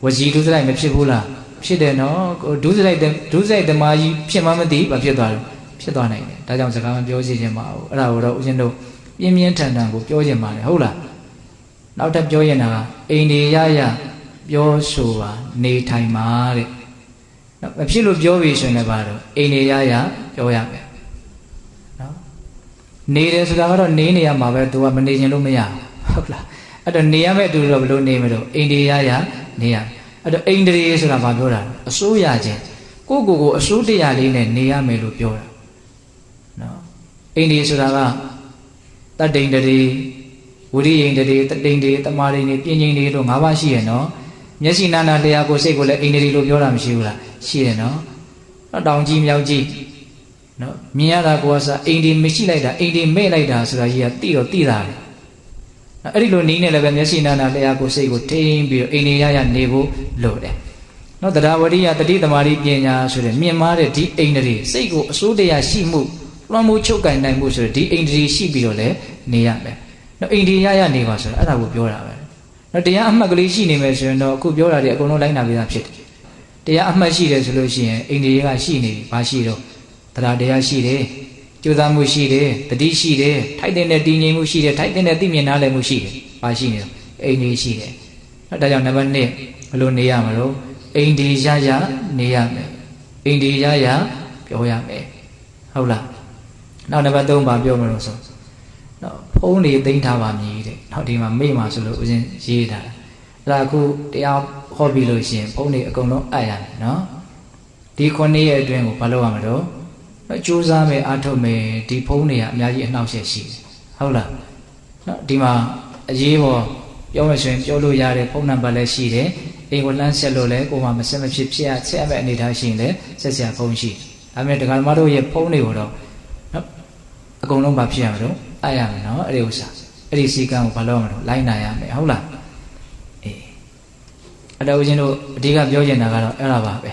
ဝစီဒုစရိုက်မဖြစ်ဘူးလားဖြစ်တယ်နော်ဒုစရိုက်သမားကြီးဖြစ်မှမသိဘာဖြစ်သွားလဲဖြစ်သွားနိုင်တယ်ဒါကြောင့်စကားမပြောစေချင်ပါဘူးအဲ့ဒါကိုတော့ဦးဇင်းတို့ပြင်းပြင်းထန်ထန်ကိုပြောချင်ပါတယ်ဟုတ်လားနောက်ထပ်ပြောရင်ကအိန္ဒိယရပြောဆိုပါနေထိုင်ပါတဲ့မဖြစ်လို့ပြောပြီဆိုရင်လည်းပါတော့အိန္ဒိယရပြောရမယ်နော်နေတယ်ဆိုတာကတော့နေနေရမှာပဲသူကမနေချင်လို့မရဟုတ်လားအဲ့တော့နေရမယ့်အတူတော့ဘယ်လိုနေမလို့အိန္ဒိယရနေရအဲ့တော့အိန္ဒြေဆိုတာဘာပြောတာအစိုးရခြင်းကိုအစိုးတရားလေးနဲ့နေရမယ်လို့ပြောတာနော်အိန္ဒြေဆိုတာကတတ္တိန္ဒြေဝိရိယန္ဒြေတတ္တိန္ဒြေတမာရိန္ဒြေပြဉ္ဉ္ဒြေတို့၅ပါးရှိရနော်မျက်စိနာနာလျာကိုစိတ်ကိုလည်းအိန္ဒြေလို့ပြောတာမရှိဘူးလားရှိတယ်နော်တောင်ကြီးမြောက်ကြီးနော်မြင်ရတာကိုကစအိန္ဒြေမရှိလိုက်တာအိန္ဒြေမဲ့လိုက်တာဆိုတာကြီးကတိတော့တိတာလေအဲ့ဒီလိုနီးနေလည်းပဲမျက်စိနာနာလျာကိုစိတ်ကိုထိန်းပြီးတော့အိန္ဒြေရနေဖို့လိုတယ်နော်တရားဝရိယတတိသမารိပညာဆိုတဲ့မြင်မာတဲ့ဒီအိန္ဒြေစိတ်ကိုအစိုးတရားရှိမှုလွှမ်းမိုးချုပ်ကင်နိုင်မှုဆိုတဲ့ဒီအိန္ဒြေရှိပြီးတော့လည်းနေရမယ်နော်အိန္ဒြေရနေပါဆိုတော့အဲ့ဒါကိုပြောတာပဲနော်တရားအမှတ်ကလေးရှိနေမယ်ဆိုရင်တော့အခုပြောတာတွေအကုန်လုံးလိုက်နာပြီးသားဖြစ်တယ်တရားအမှတ်ရှိတယ်ဆိုလို့ရှိရင်အိန္ဒြေကရှိနေပြီဘာရှိတော့တရားရှိတယ်ကြိုးစားမှုရှိတယ်တတိရှိတယ်ထိုက်တဲ့တည်ငြိမ်မှုရှိတယ်ထိုက်တဲ့သိမြင်နားလည်မှုရှိတယ်ဘာရှိနေတော့အိန္ဒြေရှိတယ်နော်ဒါကြောင့်နံပါတ်1ဘယ်လိုနေရမလို့အိန္ဒြေရနေရမယ်အိန္ဒြေရပြောရမယ်ဟုတ်လားနောက်နံပါတ်3ဘာပြောမလို့ဆိုနော်ဖုံးနေသိမ့်ထားပါမည်တဲ့နောက်ဒီမှာမေ့မှာဆိုလို့ဦးဇင်းရေးထားတာအဲ့ဒါအခုတရားဟောပြီးလို့ရှိရင်ဖုံးနေအကုန်လုံးအပ်ရမယ်နော်ဒီ9ရက်အတွင်းကိုဘာလုပ်ရမလို့ကြိုးစားမယ်အားထုတ်မယ်ဒီဖုံးနေကအများကြီးအနှောက်အယှက်ရှိတယ်ဟုတ်လားနော်ဒီမှာအရေးပေါ်ပြောမယ်ဆိုရင်ပြောလို့ရတဲ့ဖုန်းနံပါတ်လည်းရှိတယ်အိမ်ကိုလှမ်းဆက်လို့လည်းကိုယ်မှမဆက်မဖြစ်ဖြစ်ဆက်ရမယ့်အနေထားရှိရင်လည်းဆက်စရာဖုန်းရှိဒါပေမဲ့ဒကာမတို့ရဲ့ဖုန်းတွေကိုတော့နော်အကုန်လုံးမဖြစ်ရမလို့အပ်ရမယ်နော်အဲ့ဒီဥစ္စာအဲ့ဒီစီကံကိုဘာလို့မလို့လိုက်နိုင်ရမယ်ဟုတ်လားအေးအဲ့တော့ဦးဇင်းတို့အဓိကပြောချင်တာကတော့အဲ့ဒါပါပဲ